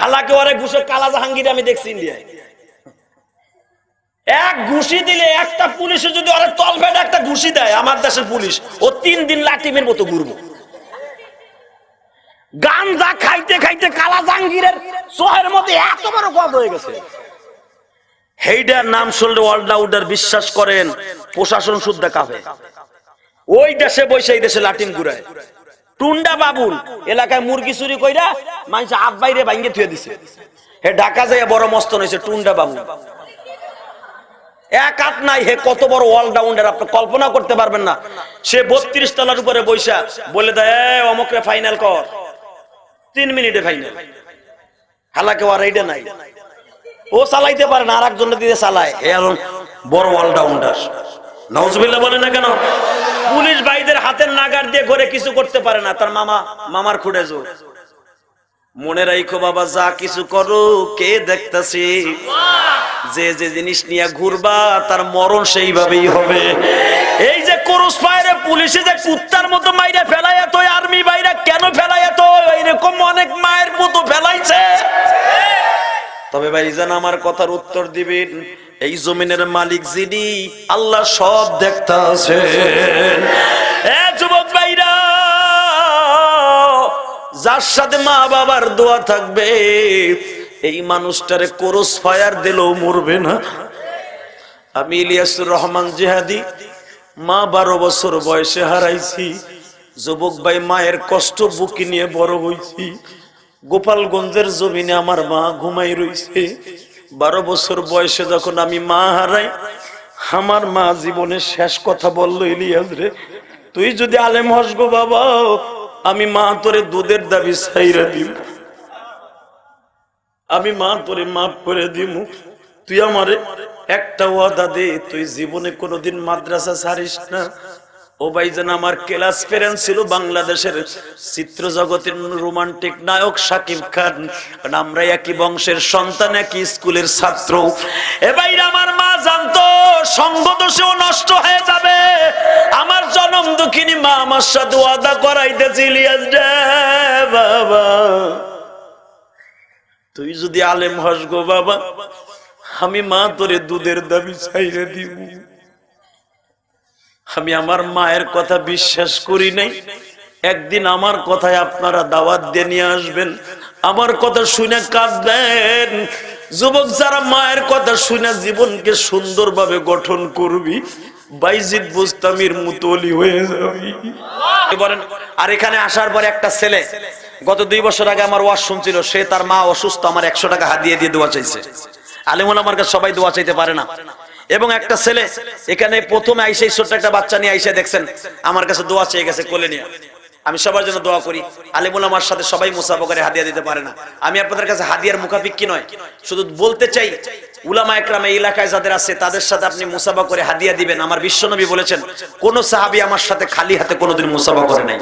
হালাকে ওরে ঘুষে কালা জাহাঙ্গীর আমি দেখছি ইন্ডিয়ায়। এক ঘুষি দিলে একটা পুলিশে যদি ওরে তলপেটে একটা ঘুষি দেয়, আমার দেশের পুলিশ ও 3 দিন লাটিমের মতো ঘুরবো। গাঞ্জা খাইতে খাইতে কালা জাহাঙ্গীরের চোহের মধ্যে এত বড় গদ হয়ে গেছে। হেইডার নাম শুনলে অলরাউন্ডার বিশ্বাস করেন, প্রশাসন শুদ্ধ কাঁপে। ওই দেশে বসে এই দেশে লাটিম ঘুরায়। টুন্ডা বাবুল এলাকায় মুরগি চুরি কইরা মানুষ হাত বাইরে ভাঙ্গে থুয়ে দিছে, হে ঢাকা যাইয়া বড় মস্তন হয়েছে টুন্ডা বাবুল। এক হাত নাই, হে কত বড় অলরাউন্ডার আপনি কল্পনা করতে পারবেন না। সে 32 তলার উপরে বৈশা বলে দেয় অমুকরে ফাইনাল কর, 3 মিনিটে ফাইনাল। হালাকে আর এইটা নাই, ও চালাইতে পারে না, আর একজন দিয়ে চালায়। এখন বড় অলরাউন্ডার, নাউজুবিল্লাহ বলে না কেন? পুলিশ ভাইদের হাতের নাগার দিয়ে ঘরে কিছু করতে পারে না, তার মামার খুঁড়ে জোর। মনে রাখো বাবা, যা কিছু করো কে দেখতেছে? যে যে জিনিস নিয়ে ঘুরবা তার মরণ সেইভাবেই হবে। এই যে ক্রস ফায়ারে পুলিশে যে কুত্তার মতো মাইরা ফেলায়, তো আর্মি ভাইরা কেন ফেলায়? তো এরকম অনেক মায়ের মতো ফেলাইছে। তবে ভাইজান আমার কথার উত্তর দিবেন, এই জমিনের মালিক যিনি, আল্লাহ সব দেখতাছেন। এ যুবক ভাইরা, যার সাথে মা বাবার দোয়া থাকবে, এই মানুষটারে ক্রস ফায়ার দিলেও মরবে না। আমি ইলিয়াসুর রহমান জিহাদি মা 12 বছর বয়সে হারাইছি। যুবক ভাই, মায়ের কষ্ট বুকে নিয়ে বড় হইছি। গোপালগঞ্জের জমিনে আমার মা ঘুমাই রইছে। 12 বছর বয়সে যখন আমি মা হারাই, আমার মা জীবনের শেষ কথা বলল, ইলিয়াস রে, তুই যদি আলেম হস গো বাবা, আমি মা তোরে দুধের দাবি ছাইরা দিব, আমি মা তোরে মাফ করে দিব। তুই আমারে একটা ওয়াদা দে, তুই জীবনে কোনোদিন মাদ্রাসা ছাড়িস না। ও ভাইজান, আমার ক্লাস ফ্রেন্ড ছিল বাংলাদেশের চিত্র জগতের রোমান্টিক নায়ক শাকিব খান। আমরা একই বংশের সন্তান, একই স্কুলের ছাত্র। এ ভাইরা, আমার মা জানতো সঙ্গ দোষেও নষ্ট হয়ে যাবে। আমার জনম দুঃখিনী মা আমার সাথে ওয়াদা করাইতেছে, ইলিয়াস রে বাবা, তুই যদি আলেম হস গো বাবা, আমি মা তোরে দুধের দাবি ছাইরে দিব। আমি আমার মায়ের কথা বিশ্বাস করি নাই। একদিন আমার কথায় আপনারা দাওয়াত দিয়ে নিয়ে আসবেন, আমার কথা শুনে কাঁদবেন। যুবক যারা মায়ের কথা শুনে জীবনকে সুন্দরভাবে গঠন করবি, বাইজিদ বুস্তামির মুতলি হয়ে যাবি। আর এখানে আসার পর একটা ছেলে গত 2 বছর আগে আমার ওয়াজ শুনছিল, সে তার মা অসুস্থ, আমার 100 টাকা হাদিয়া দিয়ে দোয়া চাইছে। আলেমুল আমার কাছে সবাই দোয়া চাইতে পারে না। এবং একটা ছেলে এখানে প্রথমে আইসে, ছোট্ট একটা বাচ্চা নিয়ে আইসে দেখছেন আমার কাছে দোয়া চেয়ে গেছে কোলে নিয়ে। আমি সবার জন্য দোয়া করি। আলেমুল আমার সাথে সবাই মুসাফা করে হাদিয়া দিতে পারে না। আমি আপনাদের কাছে হাদিয়ার মুখাফিক্কি নয়, শুধু বলতে চাই উলামা একরাম এই এলাকায় যাদের আছে তাদের সাথে আপনি মুসাফা করে হাদিয়া দিবেন। আমার বিশ্বনবী বলেছেন, কোন সাহাবী আমার সাথে খালি হাতে কোনোদিন মুসাফা করে নাই।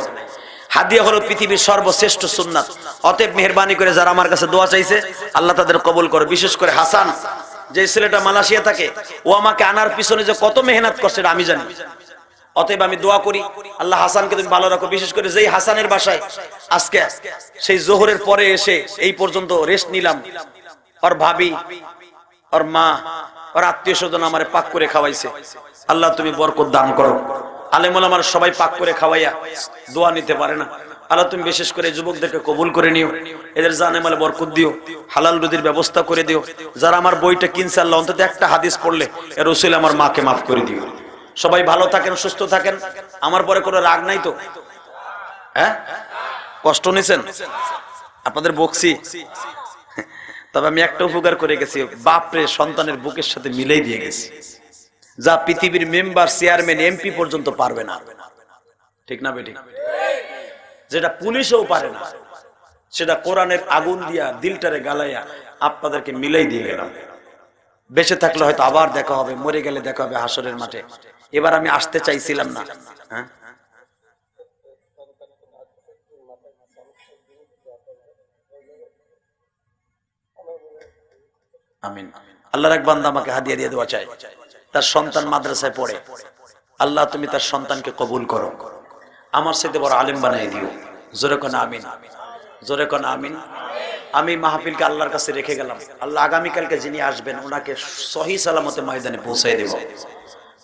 হাদিয়া হলো পৃথিবীর সর্বশ্রেষ্ঠ সুন্নাত। অতএব মেহেরবানি করে যারা আমার কাছে দোয়া চাইছে, আল্লাহ তাদের কবুল করে। বিশেষ করে হাসান, যে ছেলেটা মালয়েশিয়া থাকে, ও আমাকে আনার পিছনে যে কত মেহনত করছে আমি জানি। অতএব আমি দোয়া করি, আল্লাহ হাসানকে তুমি ভালো রাখো। বিশেষ করে যেই হাসানের বাসায় আজকে সেই জোহরের পরে এসে এই পর্যন্ত রেস্ট নিলাম, ওর ভাবি, ওর মা, ওর আত্মীয় স্বজন আমারে পাক করে খাওয়াইছে। আল্লাহ তুমি বরকত দান করো। আলেমুল আমার সবাই পাক করে খাওয়াইয়া দোয়া নিতে পারে না। আল্লাহ তুমি বিশেষ করে যুবকদেরকে কবুল করে নিও, এদের জানে মালে বরকত দিও, হালাল রুজির ব্যবস্থা করে দিও। যারা আমার বইটা কিনছে, আল্লাহ অন্তত একটা হাদিস পড়লে এর উসিলে আমার মাকে মাফ করে দিও। সবাই ভালো থাকেন, সুস্থ থাকেন। আমার পরে কোনো রাগ নাই তো? হ্যাঁ, কষ্ট নিছেন? আপনাদের বকছি, তবে আমি একটা উপকার করে গেছি, বাপরে সন্তানের বুকের সাথে মিলেই দিয়ে গেছি, যা পৃথিবীর মেম্বার, চেয়ারম্যান, এমপি পর্যন্ত পারবে না। ঠিক না বেঠিক? যেটা পুলিশও পারে না সেটা কোরআনের আগুন দিয়া দিলটারে গালাইয়া আপনাদেরকে মিলাই দিয়ে গেলাম। বেঁচে থাকলে হয়তো আবার দেখা হবে, মরে গেলে দেখা হবে হাসরের মাঠে। এবার আমি আসতে চাইছিলাম না, হ্যাঁ আমিন। আল্লাহর এক বান্দা আমাকে হাদিয়া দিয়ে দোয়া চাই, তার সন্তান মাদ্রাসায় পড়ে, আল্লাহ তুমি তার সন্তানকে কবুল করো, আমার সাথে বড় আলেম বানাই দিও। জোরে কোন আমিন, জোরে কোন আমিন। আমি মাহফিলকে আল্লাহর কাছে রেখে গেলাম, আল্লাহ আগামীকালকে যিনি আসবেন ওনাকে সহি সালামতে ময়দানে পৌঁছাই দেব।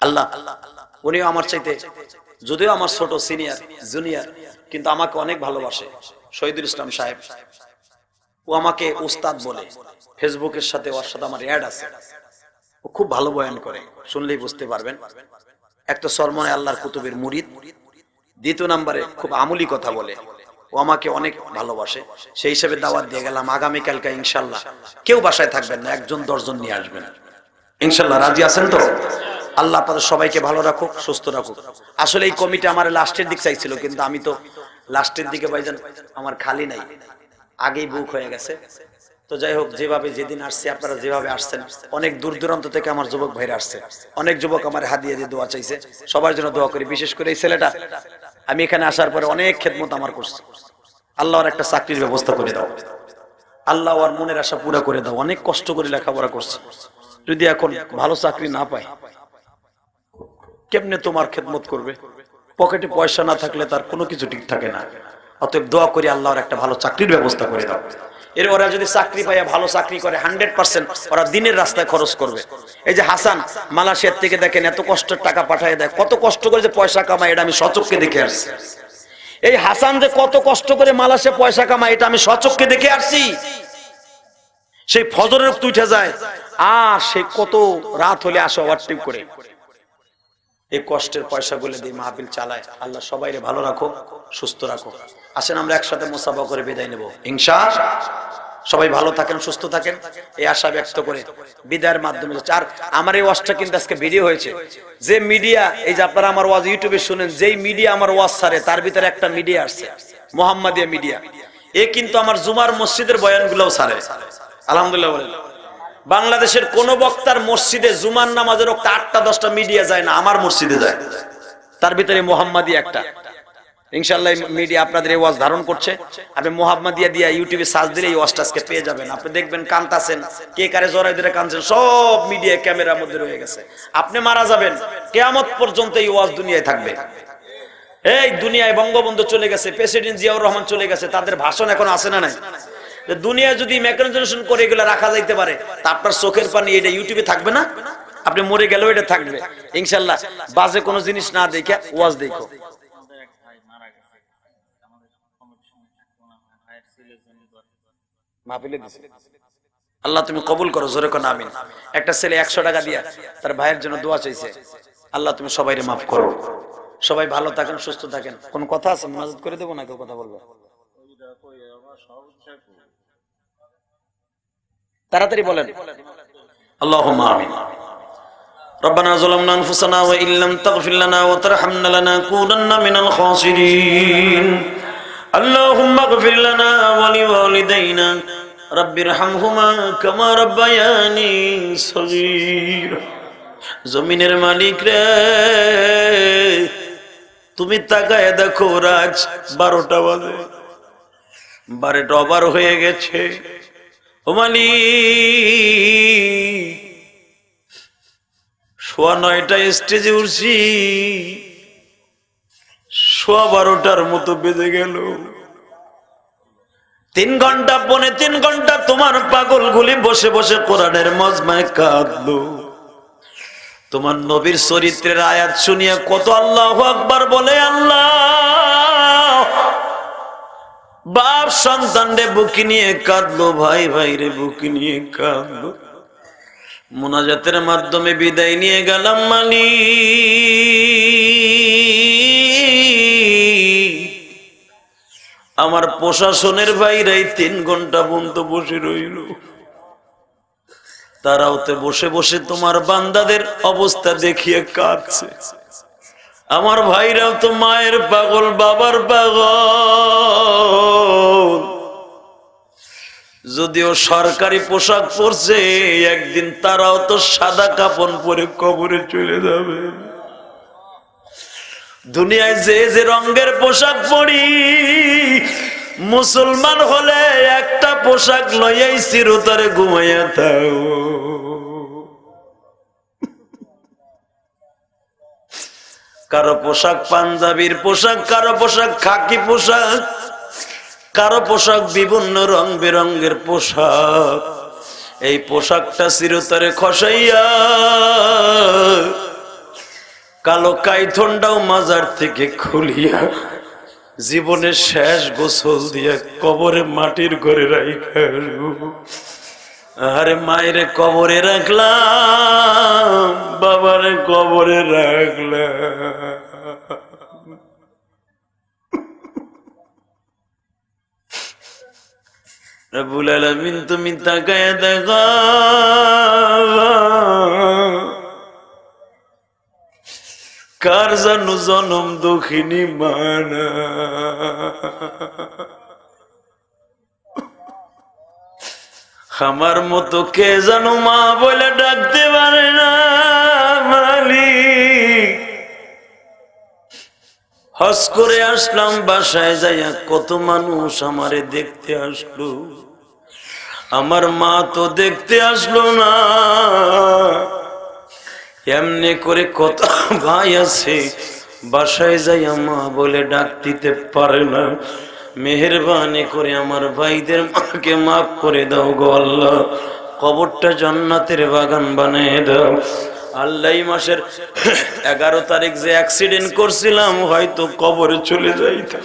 আল্লাহ উনিও আমার চাইতে, যদিও আমার ছোট সিনিয়র জুনিয়র, কিন্তু আমাকে অনেক ভালোবাসে। শহীদুল ইসলাম সাহেব, ও আমাকে উস্তাদ বলে, ফেসবুকের সাথে ওর সাথে আমার অ্যাড আছে। ও খুব ভালো বয়ান করে, শুনলেই বুঝতে পারবেন। একটা সরমনে আল্লাহর কুতুবের মুরিদ, দ্বিতীয় নম্বরে খুব আমলি কথা বলে। ও আমাকে অনেক ভালোবাসে, সেই হিসেবে দাওয়াত দিয়ে গেলাম। আগামীকালকে ইনশাল্লাহ কেউ বাসায় থাকবেন না, 1-10 জন নিয়ে আসবেন ইনশাল্লাহ। রাজি আছেন তো? আল্লাহ আপনাদের সবাইকে ভালো রাখুক, সুস্থ রাখুক। আসলে এই কমিটি আমার লাস্টের দিক চাইছিল, কিন্তু আমি তো লাস্টের দিকে ভাইজান আমার খালি নাই, আগেই বুক হয়ে গেছে। তো যাই হোক, যেভাবে যেদিন আসছে আপনারা যেভাবে আসছেন, অনেক দূর দূরান্ত থেকে আমার যুবক ভাইরা আসছে, অনেক যুবক আমার হাদিয়া দিয়ে দোয়া চাইছে। সবার জন্য দোয়া করি, বিশেষ করে এই ছেলেটা আমি এখানে আসার পরে অনেক খেদমত আমার করছে। আল্লাহর একটা চাকরির ব্যবস্থা করে দাও, আল্লাহ ওর মনের আশা পুরা করে দাও। অনেক কষ্ট করে লেখাপড়া করছে, যদি এখন ভালো চাকরি না পায় কেমনে তোমার খেদমত করবে? পকেটে পয়সা না থাকলে তার কোনো কিছু ঠিক থাকে না। অতএব দোয়া করি আল্লাহর একটা ভালো চাকরির ব্যবস্থা করে দাও। এর ওরা যদি চাকরি পায়, ভালো চাকরি করে, 100% ওরা দিনের রাস্তায় খরচ করবে। এই যে হাসান মালয়েশিয়ার থেকে দেখেন এত কষ্টের টাকা পাঠিয়ে দেয়, কত কষ্ট করে যে পয়সা কামায় এটা আমি সচক্ষে দেখে আসছি। এই হাসান যে কত কষ্ট করে মালয়েশিয়া পয়সা কামায় এটা আমি সচক্ষে দেখে আসছি। সেই ফজরের উঠে যায় আর সে কত রাত হলে আসে ওভারটাইম করে, এই কষ্টের পয়সাগুলো দিয়ে মাহফিল চালায়। আল্লাহ সবাইরে ভালো রাখো, সুস্থ রাখো। আসেন আমরা একসাথে মুসাফা করে বিদায় নেব ইনশাআল্লাহ। সবাই ভালো থাকেন, সুস্থ থাকেন, এই আশা ব্যক্ত করে বিদায়ের মাধ্যমে। আর আমার এই ওয়াজটা কিন্তু আজকে ভিডিও হয়েছে। যে মিডিয়া, এই যে আপনারা আমার ওয়াজ ইউটিউবে শুনেন, যেই মিডিয়া আমার ওয়াজ ছাড়ে তার ভিতরে একটা মিডিয়া আসছে, মোহাম্মদিয়া মিডিয়া। এ কিন্তু আমার জুমার মসজিদের বয়ানগুলোও ছাড়ে, আলহামদুলিল্লাহ বলেন। বাংলাদেশের কোন বক্তার মসজিদে জুমার নামাজের রক্ত 8টা-10টা মিডিয়া যায় না, আমার মসজিদে যায়। তার ভিতরে মোহাম্মদিয়া একটা। ইনশাআল্লাহ মিডিয়া আপনাদের এই ওয়াজ ধারণ করছে। আপনি মোহাম্মদিয়া দিয়ে ইউটিউবে সার্চ দিলে এই ওয়াজটা আজকে পেয়ে যাবেন। আপনি দেখবেন কান্তাছেন, কে কারে জড়াই ধরে কাঁদছেন, সব মিডিয়া ক্যামেরার মধ্যে রয়ে গেছে। আপনি মারা যাবেন, কিয়ামত পর্যন্ত এই ওয়াজ দুনিয়ায় থাকবে। এই দুনিয়ায় বঙ্গবন্ধু চলে গেছে, প্রেসিডেন্ট জিয়াউর রহমান চলে গেছে, তাদের ভাষণ এখন আছে না নাই? দুনিয়া যদি মেকানাইজেশন করে এগুলো রাখা যাইতে পারে, তা আপনার চোখের পানি এটা ইউটিউবে থাকবে না? আপনি মরে গেলেও এটা থাকবে ইনশাআল্লাহ। বাজে কোনো জিনিস না দেখে ওয়াজ দেখো। আল্লাহ তুমি কবুল করো, জোরে কোন আমিন। একটা ছেলে 100 টাকা দিয়া তার ভাইয়ের জন্য দোয়া চাইছে, আল্লাহ তুমি সবাইরে মাফ করো। সবাই ভালো থাকেন, সুস্থ থাকেন। কোন কথা আছে মুনাজাত করে দেবো না, কেউ কথা বলবে? তাড়াতাড়ি বলেন। আল্লাহুম্মা আমিন। ربنا ظلمنا انفسنا وان لم تغفر لنا وترحمنا لنكونن من الخاسرين اللهم اغفر لنا ولوالدينا رب ارحمهما كما ربياني صغيرا। জমিনের মালিক রে, তুমি তাকায় দেখো, রাত 12টা বাজে, 12টা ওভার হয়ে গেছে। ও মালিক, 9:15 স্টেজে উঠছি, 12:15 মতো বেজে গেল। 3 ঘন্টা, 3.5 ঘন্টা তোমার পাগল গুলি বসে বসে কোরআনের মজমায় কাঁদলো। তোমার নবীর চরিত্রের আয়াত শুনিয়ে কত আল্লাহু আকবার বলে। আল্লাহ, বাপ সন্তান রে বুকে নিয়ে কাঁদলো, ভাই ভাই রে বুকে নিয়ে কাঁদলো। মুনাজাতের মাধ্যমে বিদায় নিয়ে গেলাম। আমার প্রশাসনের ভাইরাই 3 ঘন্টা পর্যন্ত বসে রইল। তারাও তো বসে বসে তোমার বান্দাদের অবস্থা দেখিয়ে কাঁদছে। আমার ভাইরাও তো মায়ের পাগল, বাবার পাগল। যদিও সরকারি পোশাক পরছে, একদিন তারাও তো সাদা কাপড় পরে কবরে চলে যাবে। দুনিয়ায় যে যে রঙের পোশাক পরি, মুসলমান হলে একটা পোশাক লইয়াই চিরতরে ঘুমাইয়া থাও। কারো পোশাক পাঞ্জাবির পোশাক, কারো পোশাক খাকি পোশাক, কারো পোশাক বিভিন্ন রং বেরঙের পোশাক। এই পোশাকটা চিরতরে খসাইয়া কালো কাইথনটাও মাজার থেকে খুলিয়া জীবনের শেষ গোসল দিয়া কবরে মাটির ঘরে রাইখা, আরে মায়েরে কবরে রাখলাম, বাবারে কবরে রাখলাম। রব্বুল আলামিন তুমি তাকায়া দেখা, কার জানো জনম দুঃখিনী মানা, আমার মতো কে জানো মা বলে ডাকতে পারে না। মালিক, হজ করে আসলাম, বাসায় যাইয়া কত মানুষ আমারে দেখতে আসলো, আমার মা তো দেখতে আসলো না। এমনি করে কত ভাই আছে বাসায় যাইয়া মা বলে ডাক দিতে পারে না। মেহেরবানি করে আমার ভাইদের মাকে মাফ করে দাও গো আল্লাহ, কবরটা জান্নাতের বাগান বানিয়ে দাও আল্লাহ। এই মাসের 11 তারিখ যে অ্যাক্সিডেন্ট করছিলাম, হয়তো কবরে চলে যাইতাম,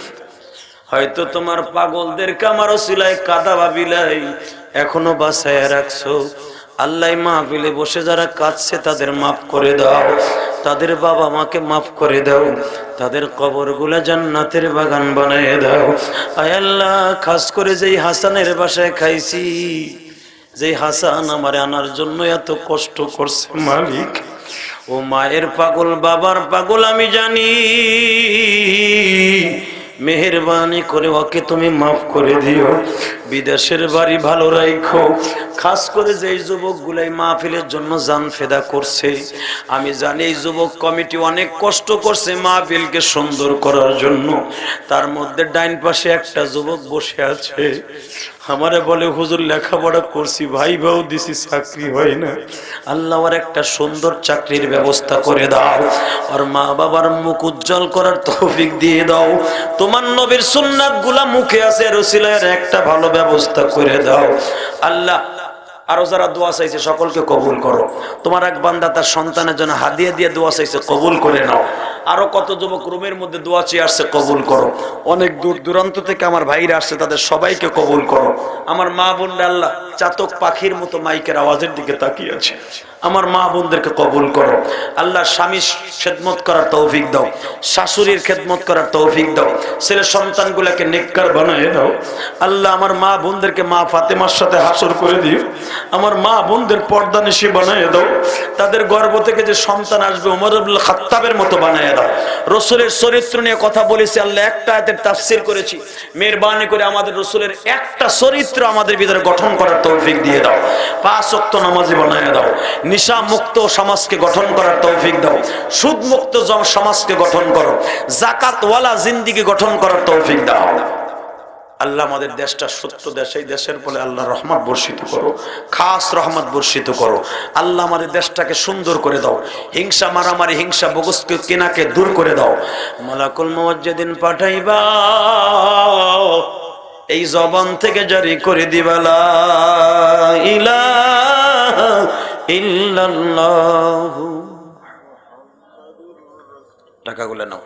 হয়তো তোমার পাগলদেরকে আমার ওসিলায় কাদা ভাবিলাই এখনো বাঁচায় রাখছো আল্লাহ। মাহফিলে বসে যারা কাঁদছে তাদের মাফ করে দাও, তাদের বাবা মাকে মাফ করে দাও, তাদের কবরগুলা জান্নাতের বাগান বানিয়ে দাও। আয় আল্লাহ, খাস করে যেই হাসানের বাসায় খাইছি, যেই হাসান আমারে আনার জন্য এত কষ্ট করছে, মালিক ও মায়ের পাগল, বাবার পাগল আমি জানি, মেহেরবানি করে ওকে তুমি মাফ করে দিও, বিদেশের বাড়ি ভালো রাখো। খাস করে যেই যুবক গুলাই মাহফিলের জন্য জান ফেদা করছে, আমি জানি এই যুবক কমিটি অনেক কষ্ট করছে মাহফিলকে সুন্দর করার জন্য। তার মধ্যে ডাইন পাশে একটা যুবক বসে আছে, আমারে বলে হুজুর লেখাপড়া করছি, ভাই ভাও দিছি, চাকরি হয় না, আল্লাহ ওর একটা সুন্দর চাকরির ব্যবস্থা করে দাও, আর মা বাবার মুখ উজ্জ্বল করার তৌফিক দিয়ে দাও। তোমার নবীর সুন্নাত গুলা মুখে আছে, রসিলার একটা ভালো ব্যবস্থা করে দাও আল্লাহ। আরো যারা দোয়া চাইছে সকলকে কবুল করো। তোমার এক বান্দা তার সন্তানের জন্য হাদিয়া দিয়ে দোয়া চাইছে, কবুল করে নাও। আরো কত যুবক রুমের মধ্যে দোয়া চেয়ে আসছে, কবুল করো। অনেক দূর দূরান্ত থেকে আমার ভাইরা আসছে, তাদের সবাইকে কবুল করো। আমার মা বোনরা আল্লাহ চাতক পাখির মতো মাইকের আওয়াজের দিকে তাকিয়ে আছে, আমার মা বোনদেরকে কবুল করো আল্লাহ। স্বামীর খেদমত করার তৌফিক দাও, শাশুড়ির খেদমত করার তৌফিক দাও, ছেলে সন্তানগুলোকে নেককার বানিয়ে দাও আল্লাহ। আমার মা বোনদেরকে মা ফাতেমার সাথে হাসর করে দিও, আমার মা বোনদের পর্দানিশী বানিয়ে দাও, তাদের গর্ভ থেকে যে সন্তান আসবে ওমর ইবনে খাত্তাবের মতো বানিয়ে দাও। রসুলের চরিত্র নিয়ে কথা বলেছি আল্লাহ, একটা আয়াতের তাফসীর করেছি, মেহেরবানি করে আমাদের রসুলের একটা চরিত্র আমাদের ভিতরে গঠন করার তৌফিক দিয়ে দাও। 5 ওয়াক্ত নামাজি বানিয়ে দাও, নিশা মুক্ত সমাজকে গঠন করার তৌফিক দাও, সুদ মুক্ত সমাজকে গঠন করো, যাকাত ওয়ালা জিন্দেগি গঠন করার তৌফিক দাও আল্লাহ। আমাদের দেশটা সত্য দেশ, এই দেশের বলে আল্লাহ রহমত বর্ষিত করো, খাস রহমত বর্ষিত করো আল্লাহ। আমাদের দেশটাকে সুন্দর করে দাও, হিংসা মারামারি, হিংসা বগসকে কেনাকে দূর করে দাও। মালাকুল মউত যেদিন পাঠাইবা এই জবান থেকে জারি করে দিবা লা ইলাহা ইল্লাল্লাহু। টাকাগুলো নাও।